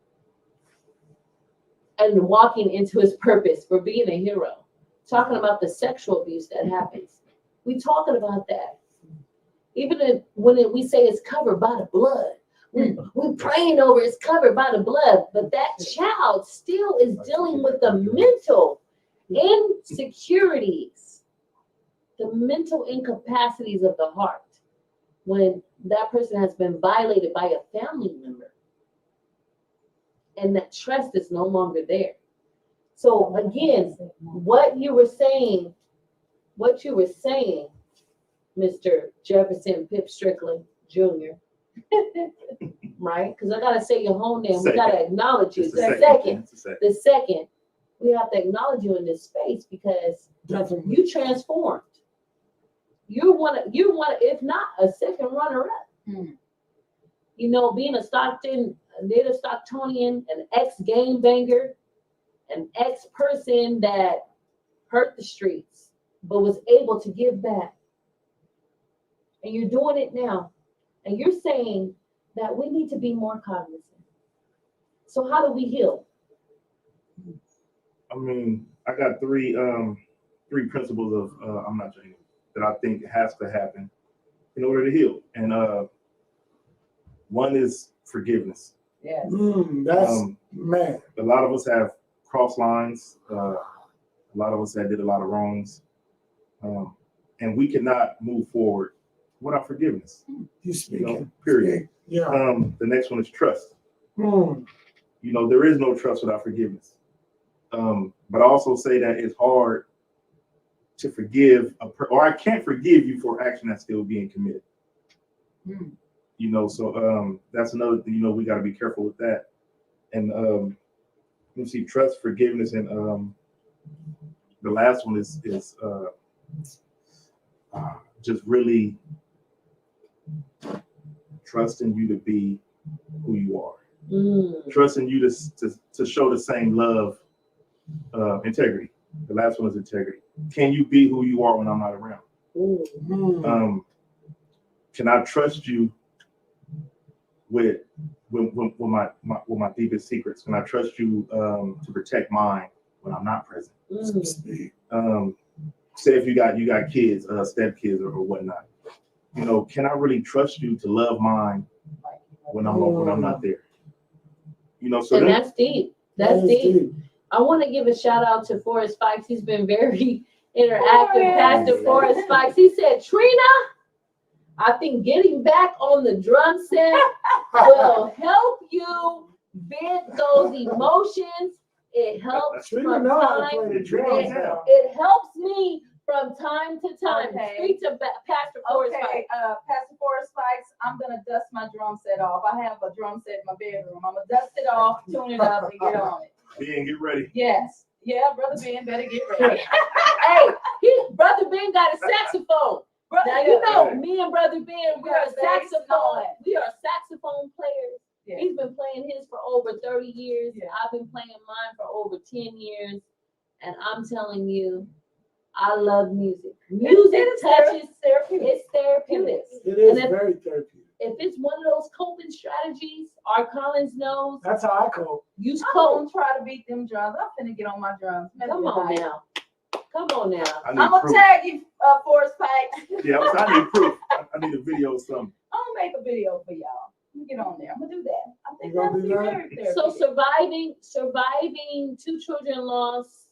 and walking into his purpose, for being a hero, talking about the sexual abuse that happens. We talking about that. Even when we say it's covered by the blood, we're praying over it's covered by the blood, but that child still is dealing with the mental insecurities, the mental incapacities of the heart when that person has been violated by a family member and that trust is no longer there. So again, what you were saying, Mr. Jefferson Pip Strickland Jr., right? Because I gotta say your whole name. We gotta acknowledge you. It's The second, we have to acknowledge you in this space because Definitely. you transformed. You want, if not a second runner-up. You know, being a native Stocktonian, an ex-game banger, an ex-person that hurt the streets, but was able to give back. And you're doing it now. And you're saying that we need to be more cognizant. So how do we heal? I mean, I got three principles of I'm not joking that I think has to happen in order to heal. And one is forgiveness. Yes. That's man. A lot of us have crossed lines. A lot of us that did a lot of wrongs, and we cannot move forward without forgiveness. You speaking. Period. Yeah. The next one is trust. Mm. You know, there is no trust without forgiveness. But I also say that it's hard to forgive, or I can't forgive you for action that's still being committed. You know, so that's another thing. You know, we got to be careful with that. And you see, trust, forgiveness, and the last one is just really trusting you to be who you are. Trusting you to show the same love, integrity. The last one is integrity. Can you be who you are when I'm not around? Can I trust you with my deepest secrets? Can I trust you to protect mine when I'm not present? Say if you got kids, step kids or whatnot. You know, can I really trust you to love mine when I'm not there? You know, so and that's deep. That's That is deep. I want to give a shout out to Forrest Fikes. He's been very interactive. Pastor Forrest Fikes. He said, Trina, I think getting back on the drum set will help you vent those emotions. It helps Trina from know how to time. play the drums It, now. it helps me from time to time. Okay. Speak to Pastor Forrest Okay, Fikes. Pastor Forrest Fikes, I'm gonna dust my drum set off. I have a drum set in my bedroom. I'm gonna dust it off, tune it up, and get on it. Ben, get ready. Yes. Yeah, Brother Ben better get ready. Hey, Brother Ben got a saxophone. Now you know me and Brother Ben, we are saxophone. We are saxophone players. Yeah. He's been playing his for over 30 years. Yeah. I've been playing mine for over 10 years. And I'm telling you, I love music. Music touches, it's therapeutic. It is And if- very therapeutic. If it's one of those coping strategies, our Collins knows, That's how I cope. use I'm cope. gonna try to beat them drums. I'm finna get on my drums. Come on now. Come on now. I need I'm gonna proof. tag you, Forrest Fikes. Yeah, I need proof. I need a video or something. I'm gonna make a video for y'all. Let me get on there. I'm gonna do that. I think You gonna that'll do be that? very So therapeutic. surviving 2 children lost,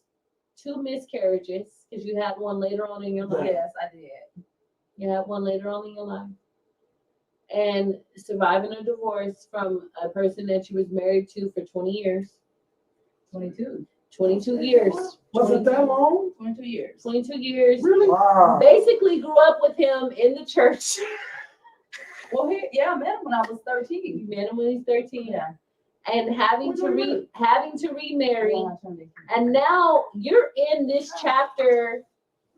2 miscarriages, because you had one later on in your life. Yes, I did. You had one later on in your life. And surviving a divorce from a person that you was married to for 20 years. 22. 22 years. Was it that long? 22 years. 22 years. Really? Wow. Basically grew up with him in the church. Well, I met him when I was 13. You met him when he's 13. Yeah. And having to remarry. Yeah. And now you're in this chapter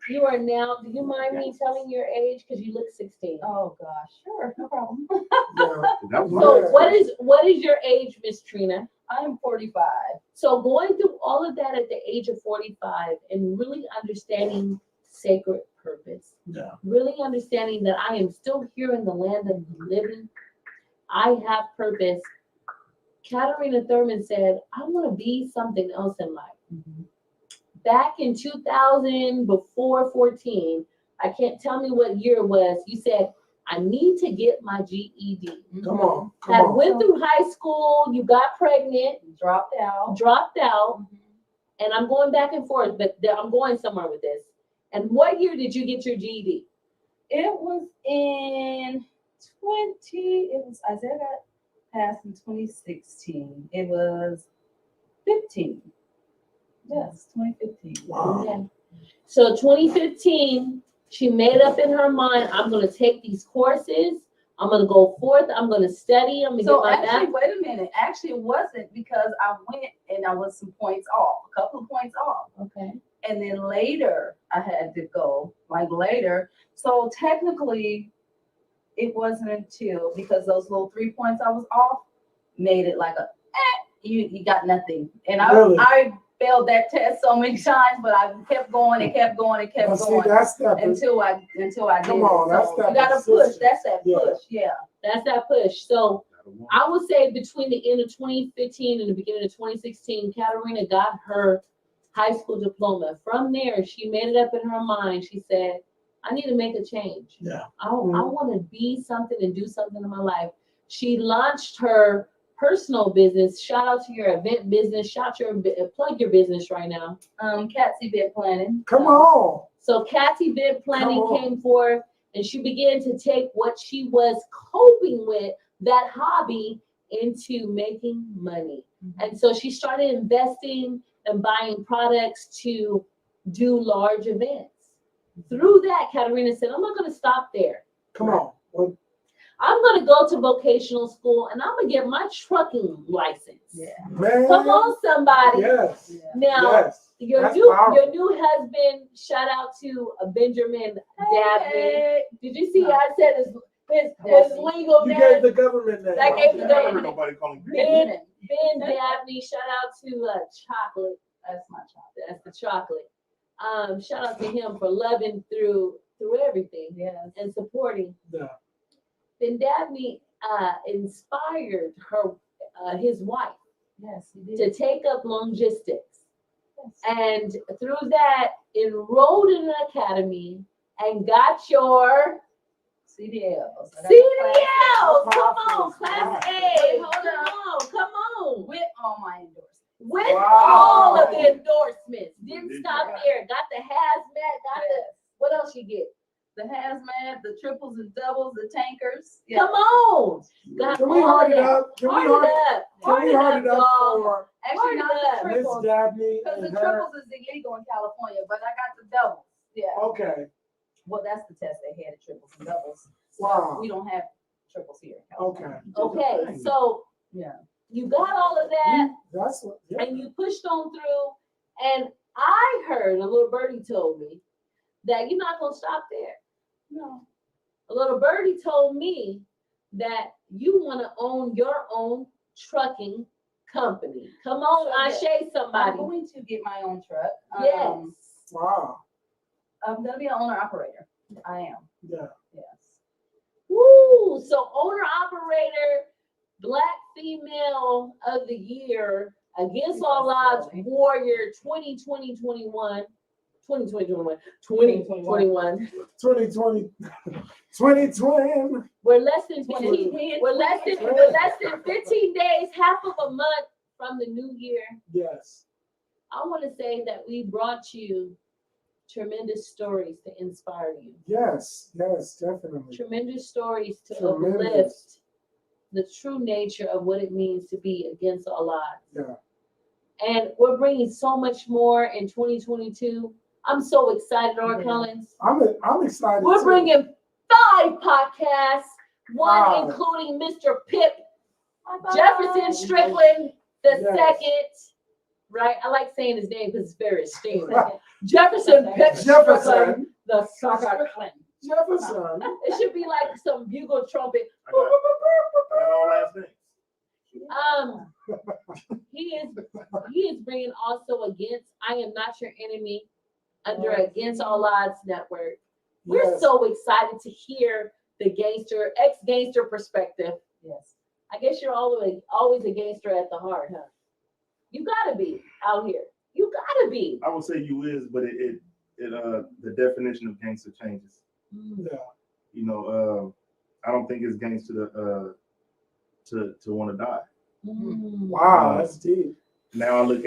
You are now, do you mind me telling your age? Because you look 16. Oh gosh, sure, no problem. Yeah. That was So Yeah. what is your age, Miss Trina? I'm 45. So going through all of that at the age of 45 and really understanding sacred purpose, Yeah. really understanding that I am still here in the land of the living, I have purpose. Katerina Thurman said, I want to be something else in life. Back in 2000, before 14, I can't tell me what year it was, you said, I need to get my GED. Come on. Come Had on. went through high school, you got pregnant, Dropped out. dropped out, and I'm going back and forth, but I'm going somewhere with this. And what year did you get your GED? It was in Isaiah got passed in 2016. It was 15. Yes, 2015. Wow. Okay. So 2015, she made up in her mind, I'm going to take these courses. I'm going to go forth. I'm going to study. I'm going to So get my actually, math. wait a minute. Actually, it wasn't because I went and I was some points off, a couple of points off. Okay. And then later I had to go, like later. So technically, it wasn't until because those little 3 points I was off made it like you got nothing. And Really? I failed that test so many times, but I kept going and kept going and kept Now, see, going that's that. until I did Come on, it. that's So that you gotta push. persistence. That's that Yeah. push. Yeah. That's that push. So I would say between the end of 2015 and the beginning of 2016, Katerina got her high school diploma. From there, she made it up in her mind. She said, I need to make a change. Yeah. I want to be something and do something in my life. She launched her personal business. Shout out to your event business. Plug your business right now. Cat's event planning. Come on. So Cat's event planning Come on. came forth, and she began to take what she was coping with, that hobby, into making money. And so she started investing and buying products to do large events. Through that, Katerina said, I'm not going to stop there. Come on. Well, I'm going to go to vocational school and I'm going to get my trucking license. Yeah. man. Come on, somebody. Yes. Yeah. Now, Yes. your That's new powerful. your new husband, shout out to Benjamin Dabney. Hey. Did you see No. I said his Dabney. legal You name? gave the government name. That gave the I government heard nobody calling me. Ben Dabney, shout out to Chocolate. That's my child. That's the chocolate. Shout out to him for loving through everything Yes. and supporting. Yeah. Ben Dabney inspired his wife Yes, he to did. take up logistics, Yes. and through that enrolled in an academy and got your CDLs. CDLs. Come on, class A. Wait, hold Come on. With all my endorsements. With Wow. all of the endorsements. Didn't Did stop you? there. Got the hazmat, got the, what else you get? The hazmat, the triples and doubles, the tankers. Yeah. Come on. Got Can we all hard of it that. up? Can we Hard hard it it up. Can we hard it up y'all. for Actually, not Hard the it Miss triples. Dabney Because the and her? triples is illegal in California, but I got the doubles. Yeah. Okay. Well, that's the test they had, triples and doubles. So Wow. we don't have triples here in Okay. California. Okay, so Yeah. you got all of that That's what. Yeah. and you pushed on through. And I heard, a little birdie told me, that you're not going to stop there. No. A little birdie told me that you want to own your own trucking company. Come on, So, Ashe, I'm somebody. going to get my own truck. Yes. Wow. I'm gonna be an owner operator. I am. Yeah. Yes. Woo! So owner operator, Black Female of the Year, Against All Odds Warrior 2020-21. 2020-21. 2021. 2020. 2020. We're less than 20, 15. We're less than 15 days, half of a month from the new year. Yes. I want to say that we brought you tremendous stories to inspire you. Yes. Yes. Definitely. Tremendous stories to Tremendous. uplift the true nature of what it means to be against all odds. Yeah. And we're bringing so much more in 2022. I'm so excited, Laura Yeah. Collins. I'm excited. We're too. bringing 5 podcasts, one Wow. including Mr. Pip Jefferson Strickland the Yes. second. right? I like saying his name because it's very esteemed. Jefferson Pip Strickland, Jefferson. the sucker. Jefferson. It should be like some bugle trumpet. I got all last names. He is bringing also against I Am Not Your Enemy under Against All Odds Network. We're Yes. so excited to hear the ex-gangster perspective. Yes. I guess you're always a gangster at the heart, huh? You gotta be out here. You gotta be. I would say you is, but the definition of gangster changes. Yeah. You know, I don't think it's gangster to want to die. Wow, that's deep. Now I look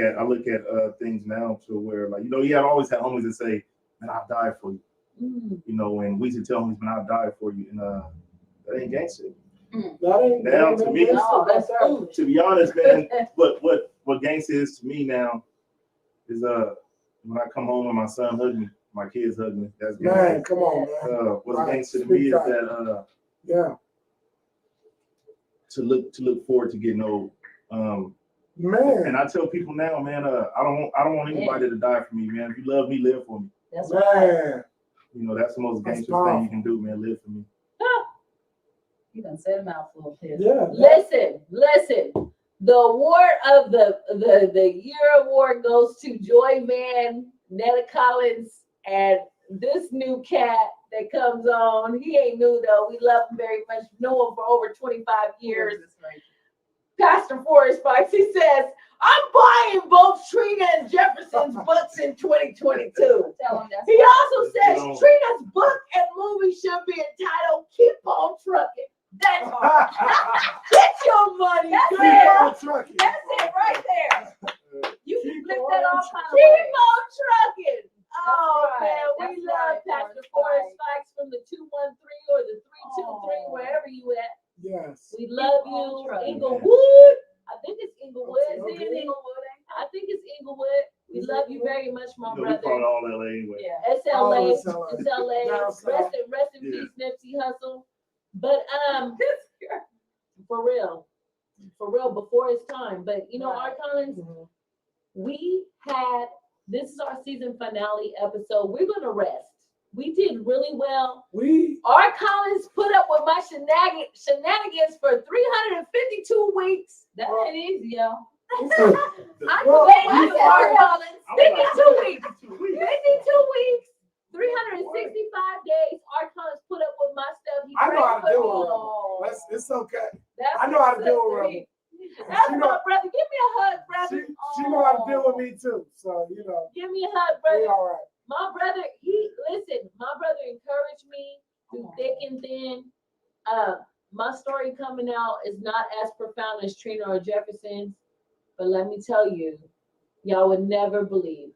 at things now to where, like, you know, you always had homies that say, "Man, I'll die for you." You know, and we used to tell homies, "Man, I'll die for you," and that ain't gangster. That ain't Now, to me- No, that's that. To be honest, man, what gangster is to me now is when I come home and my son hugs me, my kids hug me. That's Man, gangster. come on, man. What's Right, gangster to speak me is up. that Yeah. to look forward to getting old. Man. And I tell people now, man, I don't want anybody to die for me, man. If you love me, live for me. That's right. Man. You know, that's the most That's gangster powerful. thing you can do, man. Live for me. You done said a mouthful, Piz. Yeah. Listen. The award of the year award goes to Joy Man, Netta Collins, and this new cat that comes on. He ain't new though. We love him very much. Know him for over 25 years. Pastor Forrest Spikes, he says, I'm buying both Trina and Jefferson's books in 2022. Tell him that's He also says You know- Trina's book and movie should be entitled Keep On Trucking. That's all. Get your money, That's Keep girl. on trucking. That's it right there. You can Keep flip on that off kind of Keep way. on trucking. Oh, right. man, we That's love right, Pastor Forrest Forrest Spikes. Spikes from the 213 or the 323, Oh. wherever you at. Yes. We love Keep on you. trucking. Inglewood. I think it's Inglewood. Okay, Is it okay. Inglewood? I think it's Inglewood. We Is it love you Inglewood? very much, my You know, we call it brother. all LA anyway. Yeah. SLA. Oh, it's LA. SLA. Down south. Rest in Yeah. peace, Nipsey Hussle. But for real, before it's time. But you know, Right. Art Collins, Mhm. this is our season finale episode. We're gonna rest. We did really well. We Art Collins put up with my shenanigans for 352 weeks. That ain't easy, yo. I'm Well, saying, we I are- said, Collins, I was like, 52 weeks. 52 weeks. 52 weeks. 365 days. Art Collins put up with my stuff. He I know how to prayed deal for with me. Rebel. It's okay. That's I know how to my deal with sister. Rebel. That's She my know- brother. Give me a hug, brother. She know how to deal with me too. So you know, Give me a hug, we brother. all right. My brother, my brother encouraged me through thick and thin. My story coming out is not as profound as Trina or Jefferson's, but let me tell you, y'all would never believe.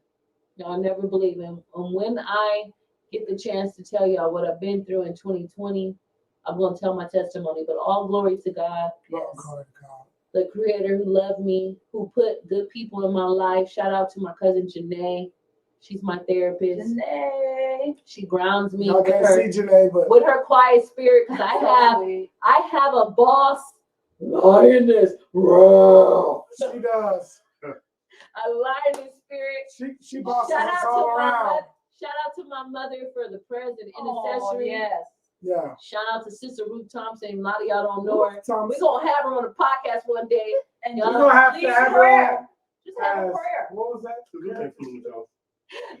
Y'all never believe him. And when I get the chance to tell y'all what I've been through in 2020, I'm going to tell my testimony. But all glory to God, Oh, God, God. the creator who loved me, who put good people in my life. Shout out to my cousin Janae. She's my therapist. Janae. She grounds me Y'all with can't her, see Janae, but with her quiet spirit because I have a boss. Lioness. Roar. she does. A lioness spirit. She bosses Shout us out to all my around. mother. Shout out to my mother for the prayers and intercessory. Yes. Yeah. Shout out to Sister Ruth Thompson. A lot of y'all don't know her. Thompson. We're gonna have her on the podcast one day. And Y'all We're gonna have lead to in have her prayer. on. Just have a as- prayer. What was that? Who ain't fooling with y'all?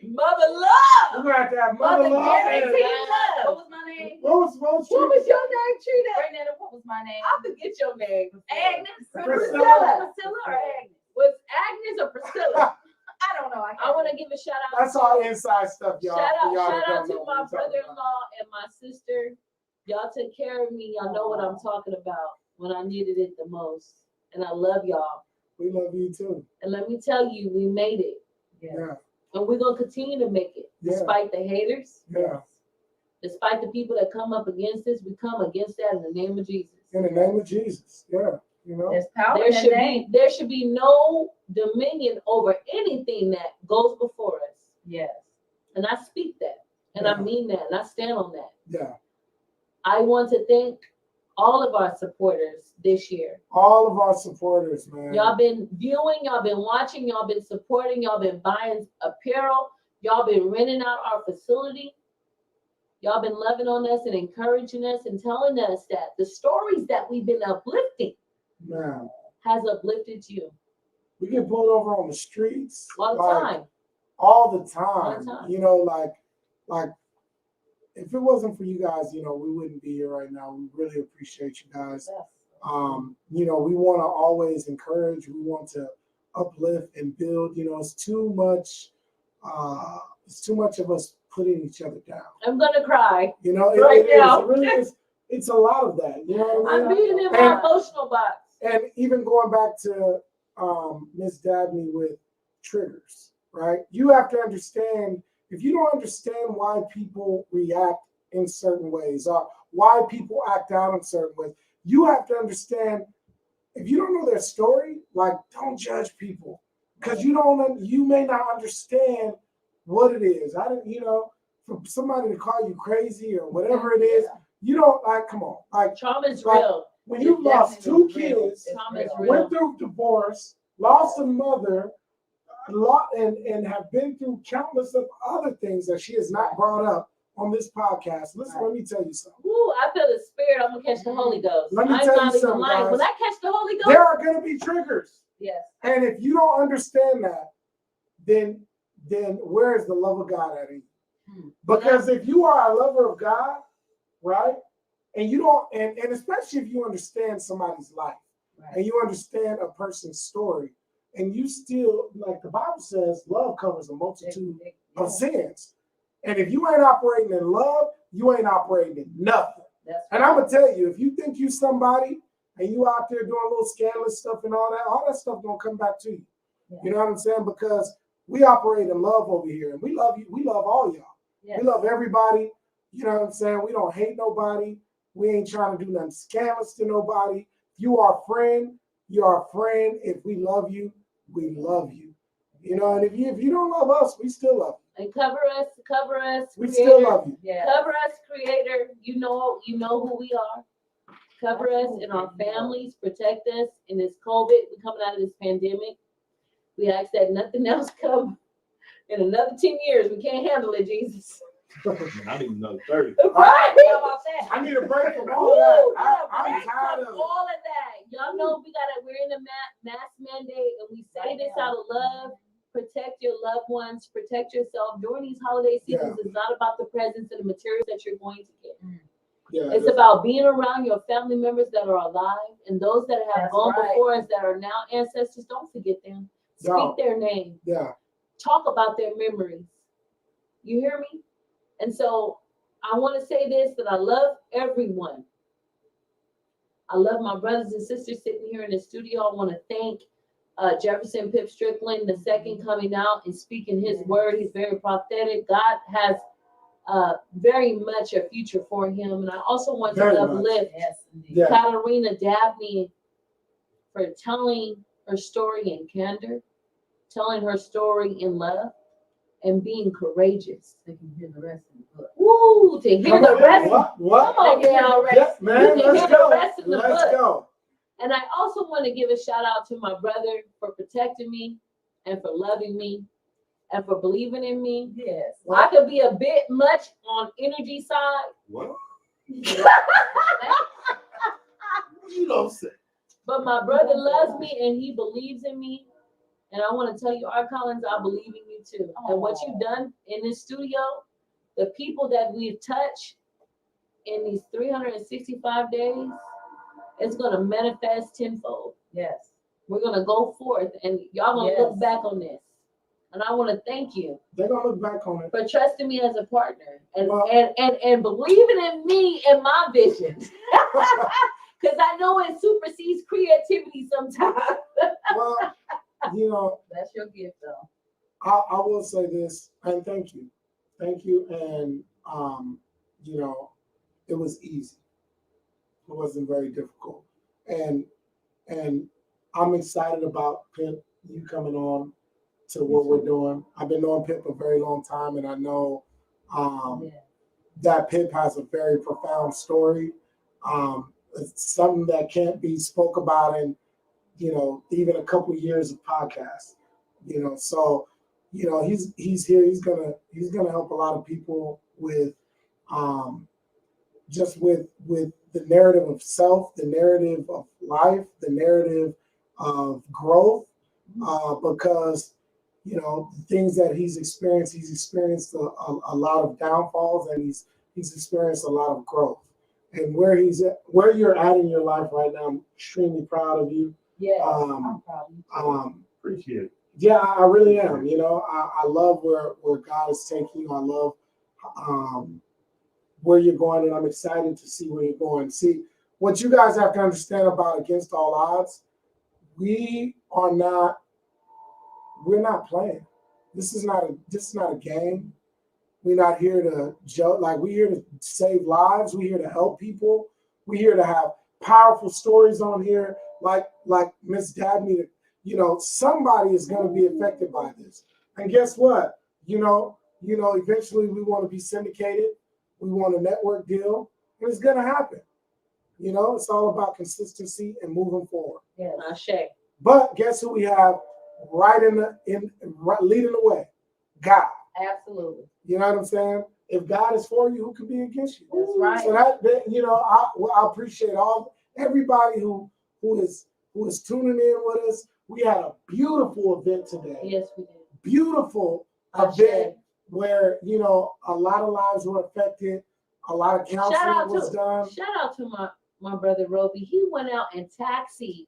Mother We're Love. gonna have to have Mother Love. Guarantee and- Love. What was my name? What was What was your name, Trina? Renetta, what was my name? I forget your name. Agnes. Priscilla. Priscilla or Agnes? Was Agnes or Priscilla? I don't know. I want to give a shout out. That's to all inside stuff, y'all. Shout for y'all that out don't to know what my we're talking about. brother-in-law and my sister. Y'all took care of me. Y'all know what I'm talking about when I needed it the most. And I love y'all. We love you too. And let me tell you, we made it. Yeah. And we're going to continue to make it. Yeah. Despite the haters, Yeah. despite the people that come up against us, we come against that in the name of Jesus. In the name of Jesus. Yeah. You know? There's power There in that should name. there should be no dominion over anything that goes before us. Yes. And I speak that. And Yeah. I mean that. And I stand on that. Yeah. I want to thank all of our supporters this year. All of our supporters, man. Y'all been viewing, y'all been watching, y'all been supporting, y'all been buying apparel, y'all been renting out our facility. Y'all been loving on us and encouraging us and telling us that the stories that we've been uplifting Man, has uplifted you we get pulled over on the streets all the like, time. all the time. All the time. You know, like if it wasn't for you guys, you know, we wouldn't be here right now. We really appreciate you guys. You know, we want to always encourage, we want to uplift and build. You know, it's too much of us putting each other down. I'm gonna cry. You know, Right now. it really is. It's a lot of that. You know what I I'm mean? being in my emotional box. And even going back to Miss Dabney with triggers, right? You have to understand, if you don't understand why people react in certain ways or why people act out in certain ways, you have to understand, if you don't know their story, like, don't judge people, because you may not understand what it is. You know, for somebody to call you crazy or whatever it is, you don't, like, come on. Like, Trauma is like, real. when you've lost two kids, Trauma is went real. through divorce, lost a mother, and have been through countless of other things that she has not brought up on this podcast. Listen, let me tell you something. Ooh, I feel the spirit. I'm gonna catch the Holy Ghost. Let me I'm tell you not even something, lying. guys. When I catch the Holy Ghost, There are going to be triggers. Yes. And if you don't understand that, then where is the love of God at in you? Because if you are a lover of God, right, and you don't, and especially if you understand somebody's life, Right. and you understand a person's story, and you still, like the Bible says, love covers a multitude of sins. And if you ain't operating in love, you ain't operating in nothing. That's And I'm gonna tell you, if you think you somebody and you out there doing a little scandalous stuff and all that stuff gonna come back to you. Yeah. You know what I'm saying? Because we operate in love over here, and we love you. We love all y'all. Yes. We love everybody. You know what I'm saying? We don't hate nobody. We ain't trying to do nothing scandalous to nobody. You are a friend. You are a friend. If we love you, we love you. You know, and if you don't love us, we still love you. and cover us, We Creator. still love you. Yeah. Cover us, Creator. You know who we are. Cover us and our families. Protect us in this COVID. We're coming out of this pandemic. We ask that nothing else come in another 10 years. We can't handle it, Jesus. I need another 30. Right. How about that? I need a break from Ooh, all that. I'm break tired from of it. all of that. Y'all know we're in a mask mandate, and we say this out of love. Protect your loved ones. Protect yourself during these holiday seasons. It's not about the presents and the materials that you're going to get. Yeah, It's about being around your family members that are alive and those that have That's gone right. before us that are now ancestors. Don't forget them. Speak No. their name. yeah. Talk about their memories. You hear me? And so I want to say this, that I love everyone. I love my brothers and sisters sitting here in the studio. I want to thank Jefferson Pip Strickland, the second, coming out and speaking his word. He's very prophetic. God has very much a future for him. And I also want Very to much. uplift Yes, indeed. Yeah. Katarina Dabney for telling her story in candor, telling her story in love, and being courageous. So you can hear the rest of the book. Woo! To hear Come the on, rest. What? Come on now. Yeah, man, You can let's hear the go. rest of the Let's book. go. And I also want to give a shout out to my brother for protecting me and for loving me and for believing in me. Yes. I could be a bit much on energy side, What? You don't say. but my brother loves me and he believes in me. And I want to tell you, Art Collins, I believe in you too. And what you've done in this studio, the people that we've touched in these 365 days, it's going to manifest tenfold. Yes. We're going to go forth and y'all going to Yes. look back on this. And I want to thank you They're gonna look back on it. for trusting me as a partner and Well- and believing in me and my vision. Because I know it supersedes creativity sometimes. Well, you know, That's your gift, though. I will say this, and thank you. And you know, it was easy. It wasn't very difficult. And I'm excited about Pip, you coming on to what we're doing. I've been knowing Pip a very long time, and I know Yeah. that Pip has a very profound story. something that can't be spoke about in, even a couple of years of podcasts. So, he's here. He's gonna help a lot of people with, just with the narrative of self, the narrative of life, the narrative of growth, because the things that he's experienced a lot of downfalls, and he's experienced a lot of growth. And where you're at in your life right now, I'm extremely proud of you. Yeah, I'm proud of you. Appreciate it. Yeah, I really am. I love where God is taking you. I love where you're going, and I'm excited to see where you're going. See, what you guys have to understand about Against All Odds, we're not playing. This is not a game. We're not here to joke. Like, we're here to save lives. We're here to help people. We're here to have powerful stories on here. Like Miss Dabney, somebody is going to be affected by this. And guess what? Eventually we want to be syndicated. We want a network deal, and it's going to happen. It's all about consistency and moving forward. Yes. Ashe. But guess who we have leading the way? God. Absolutely. You know what I'm saying? If God is for you, who can be against you? That's right. So I appreciate everybody who is tuning in with us. We had a beautiful event today. Yes, we did. Beautiful event where a lot of lives were affected. A lot of counseling was done. Shout out to my brother Roby. He went out and taxied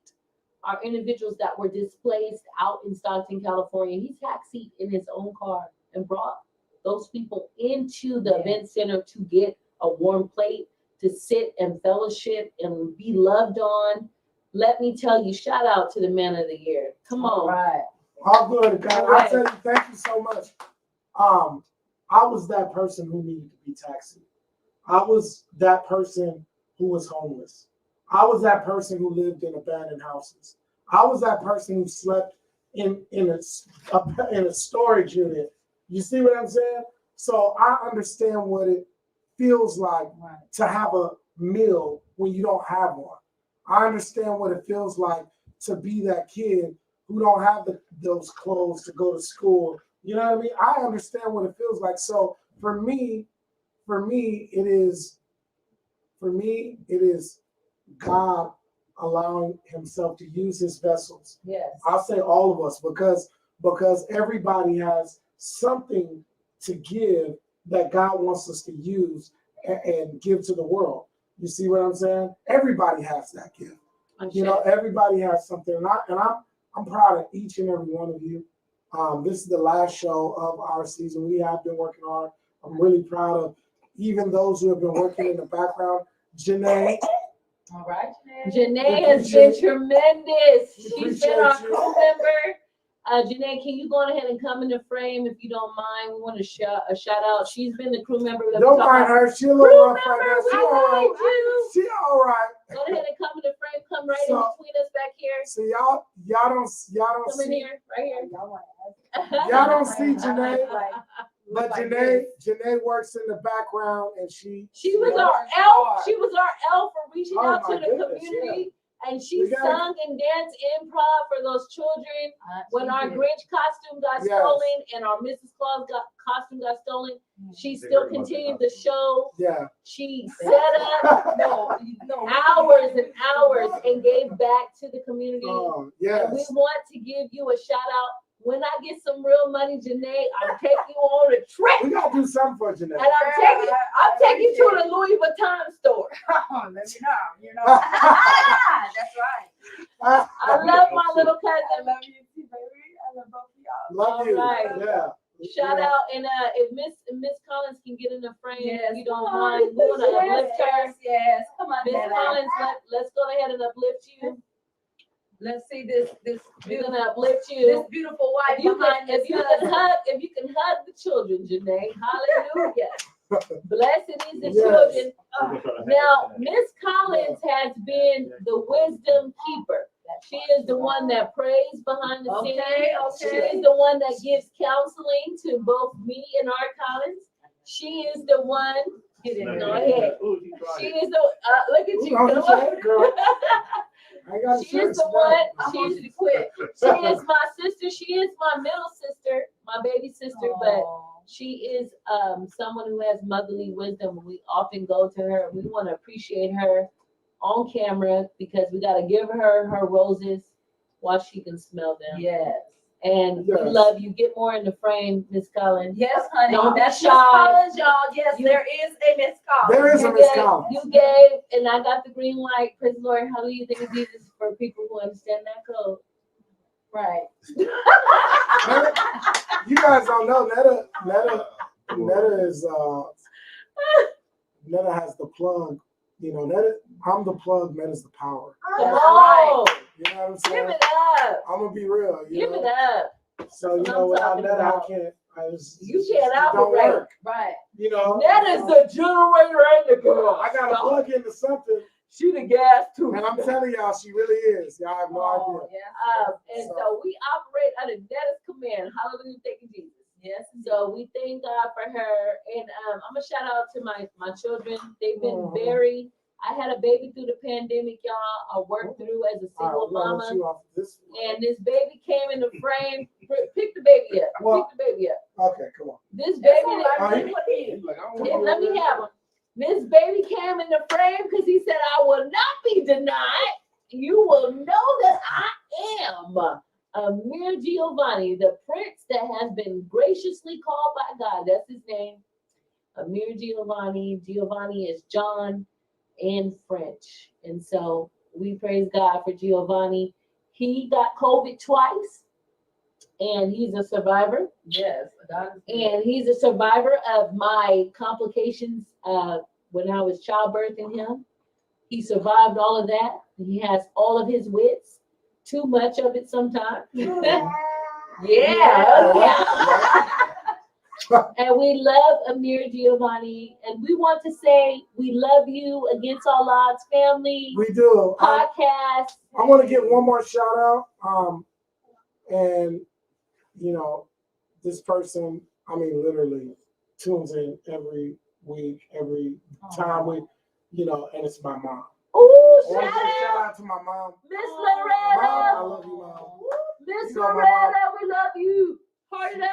our individuals that were displaced out in Stockton, California. He taxied in his own car and brought those people into the event center to get a warm plate, to sit and fellowship and be loved on. Let me tell you, shout out to the man of the year. Come on. All right. All good, God. All right. I tell you, thank you so much. I was that person who needed to be taxied. I was that person who was homeless. I was that person who lived in abandoned houses. I was that person who slept in a storage unit. You see what I'm saying? So I understand what it feels like to have a meal when you don't have one. I understand what it feels like to be that kid who don't have those clothes to go to school. You know what I mean? I understand what it feels like. So for me, it is God allowing himself to use his vessels. Yes. I'll say all of us, because everybody has something to give that God wants us to use and give to the world. You see what I'm saying? Everybody has that gift. Everybody has something, and I'm proud of each and every one of you. This is the last show of our season. We have been working hard. I'm really proud of even those who have been working in the background. Janae. All right, Janae has been tremendous. She's been our crew member. Janae, can you go ahead and come in the frame if you don't mind? We want to shout out. She's been the crew member. Don't mind her. She's a little rough right now. She all right. You. She all right. Go ahead and come in the frame. Come right in between us back here. So y'all don't Come in see. here, right here. Y'all don't see Janae. But Janae works in the background, and she was our elf. She was our elf for reaching out to the community. And she sung and danced improv for those children when our Grinch costume got stolen and our Mrs. Claus costume got stolen. She still continued the show. Yeah. She set up hours and hours and gave back to the community. Yes. And we want to give you a shout out. When I get some real money, Janae, I'm taking you on a trip. We gotta do something for Janae. And I'm taking you to the Louis Vuitton store. Let me know. That's right. I love my little cousin. I love you too, baby. I love both of y'all. Love you. Right. Yeah. Shout out, and if Miss Collins can get in the frame, if you don't mind, we want to uplift her. Yes, come on, Miss Collins, let's go ahead and uplift you. Let's see this We're gonna uplift this you. beautiful wife If you behind can, this if you can hug the children, Janae, hallelujah. Blessed is the children. Now, Miss Collins has been the wisdom keeper. She is the one that prays behind the scenes. She is the one that gives counseling to both me and our Collins. She is the one Get in Go there. ahead. Ooh, he tried She it. is the, look at you. Oh, Come you on. said it, girl. I got a She is chance the now. one. I She want is, you to quit. she is my sister. She is my middle sister, my baby sister, but Aw. she is someone who has motherly wisdom. We often go to her. We want to appreciate her on camera because we got to give her her roses while she can smell them. Yes. And we Yes. love you. Get more in the frame, Miss Collins. Yes, honey. Don't be That's shy. Miss Collins, y'all. Yes, You- there is a Miss Collins. There is a You Miss gave- Collins. You gave, and I got the green light. Praise the Lord. Hallelujah. Thank you, Jesus, for people who understand that code. Right. You guys don't know Netta is Netta has the plug. You know, I'm the plug, Netta's the power. Come That's on. You know what I'm Give saying? it up. I'm gonna be real. You Give know? it up. So you That's know, what I'm without talking Netta, about. I can't. I just You it can't just don't operate. work. Right. You know, That is the generator and the girl. I gotta plug into something, She the gas too. and I'm telling y'all, she really is. Y'all have no Oh, idea. yes. And so we operate under Netta's command. Hallelujah. Thank you, Jesus. Yes. So we thank God for her. And I'm gonna shout out to my children. They've been Mhm. very. I had a baby through the pandemic, y'all. I worked through as a All single right, we're gonna let mama. you off this. And this baby came in the frame. Pick the baby up. Well- Pick the baby up. Okay, come on. This That's baby. all right. All right. Bring what he is. He's like, I don't Yeah, want let me have him. This baby came in the frame because he said, I will not be denied. You will know that I am Amir Giovanni, the prince that has been graciously called by God. That's his name. Amir Giovanni. Giovanni is John in French. And so we praise God for Giovanni. He got COVID twice, and he's a survivor. Yes. God is good. And he's a survivor of my complications when I was childbirthing him. He survived all of that. He has all of his wits, too much of it sometimes. yeah. And we love Amir Giovanni, and we want to say we love you against all odds, family, We do. podcast. I want to give one more shout out. And you know, this person, I mean, literally tunes in every week, every time we, you know, and it's my mom. Ooh, I want to give a shout shout out, out to my mom. Miss Mom, I Loretta. love you, Mom. Miss You know, my Loretta, we love you. Heart it up.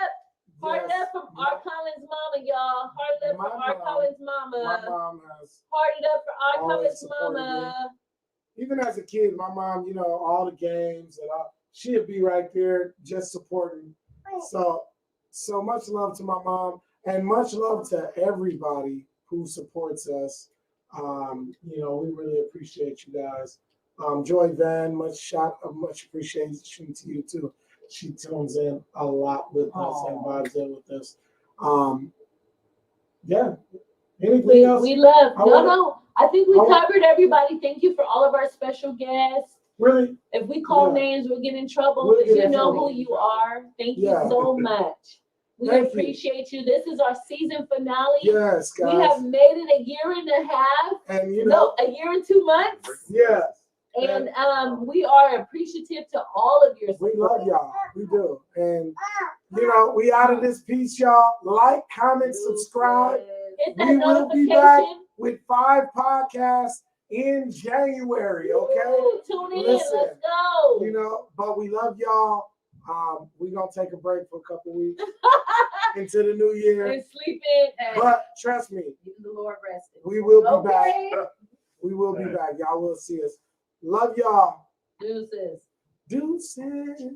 Heart Yes, it up from our Collins mama, y'all. Heart it up My from our mom- Collins my mama. mom has, Heart it up for our always Collins supported mama. even as a kid, my mom, you know, all the games and all, she'd be right there just supporting. So much love to my mom and much love to everybody who supports us. You know, we really appreciate you guys. Joy Van, much appreciation to you too. She tunes in a lot with us and vibes in with us. Yeah. Anything else? We love. I No, wanna- no. I think we I wanna- covered everybody. Thank you for all of our special guests. Really? If we call Yeah. names, we'll get in trouble, We'll but get you in know trouble. who you are. Thank Yeah. you so much. We Thank you. appreciate you. This is our season finale. Yes, We guys. have made it a year and a half. And you know, No, a year and 2 months. yes, And we are appreciative to all of your we support. love y'all. We do. And you know, we out of this piece, y'all. Like, comment, subscribe. Hit that We will be back notification. with 5 podcasts in January, okay? Ooh, tune in. Listen, Let's go. You know, but we love y'all. We're gonna take a break for a couple weeks into the new year. And sleep in. But trust me, Even the Lord rested. we will be Okay. back. We will be back. Y'all will see us. Love y'all. Deuces. Deuces.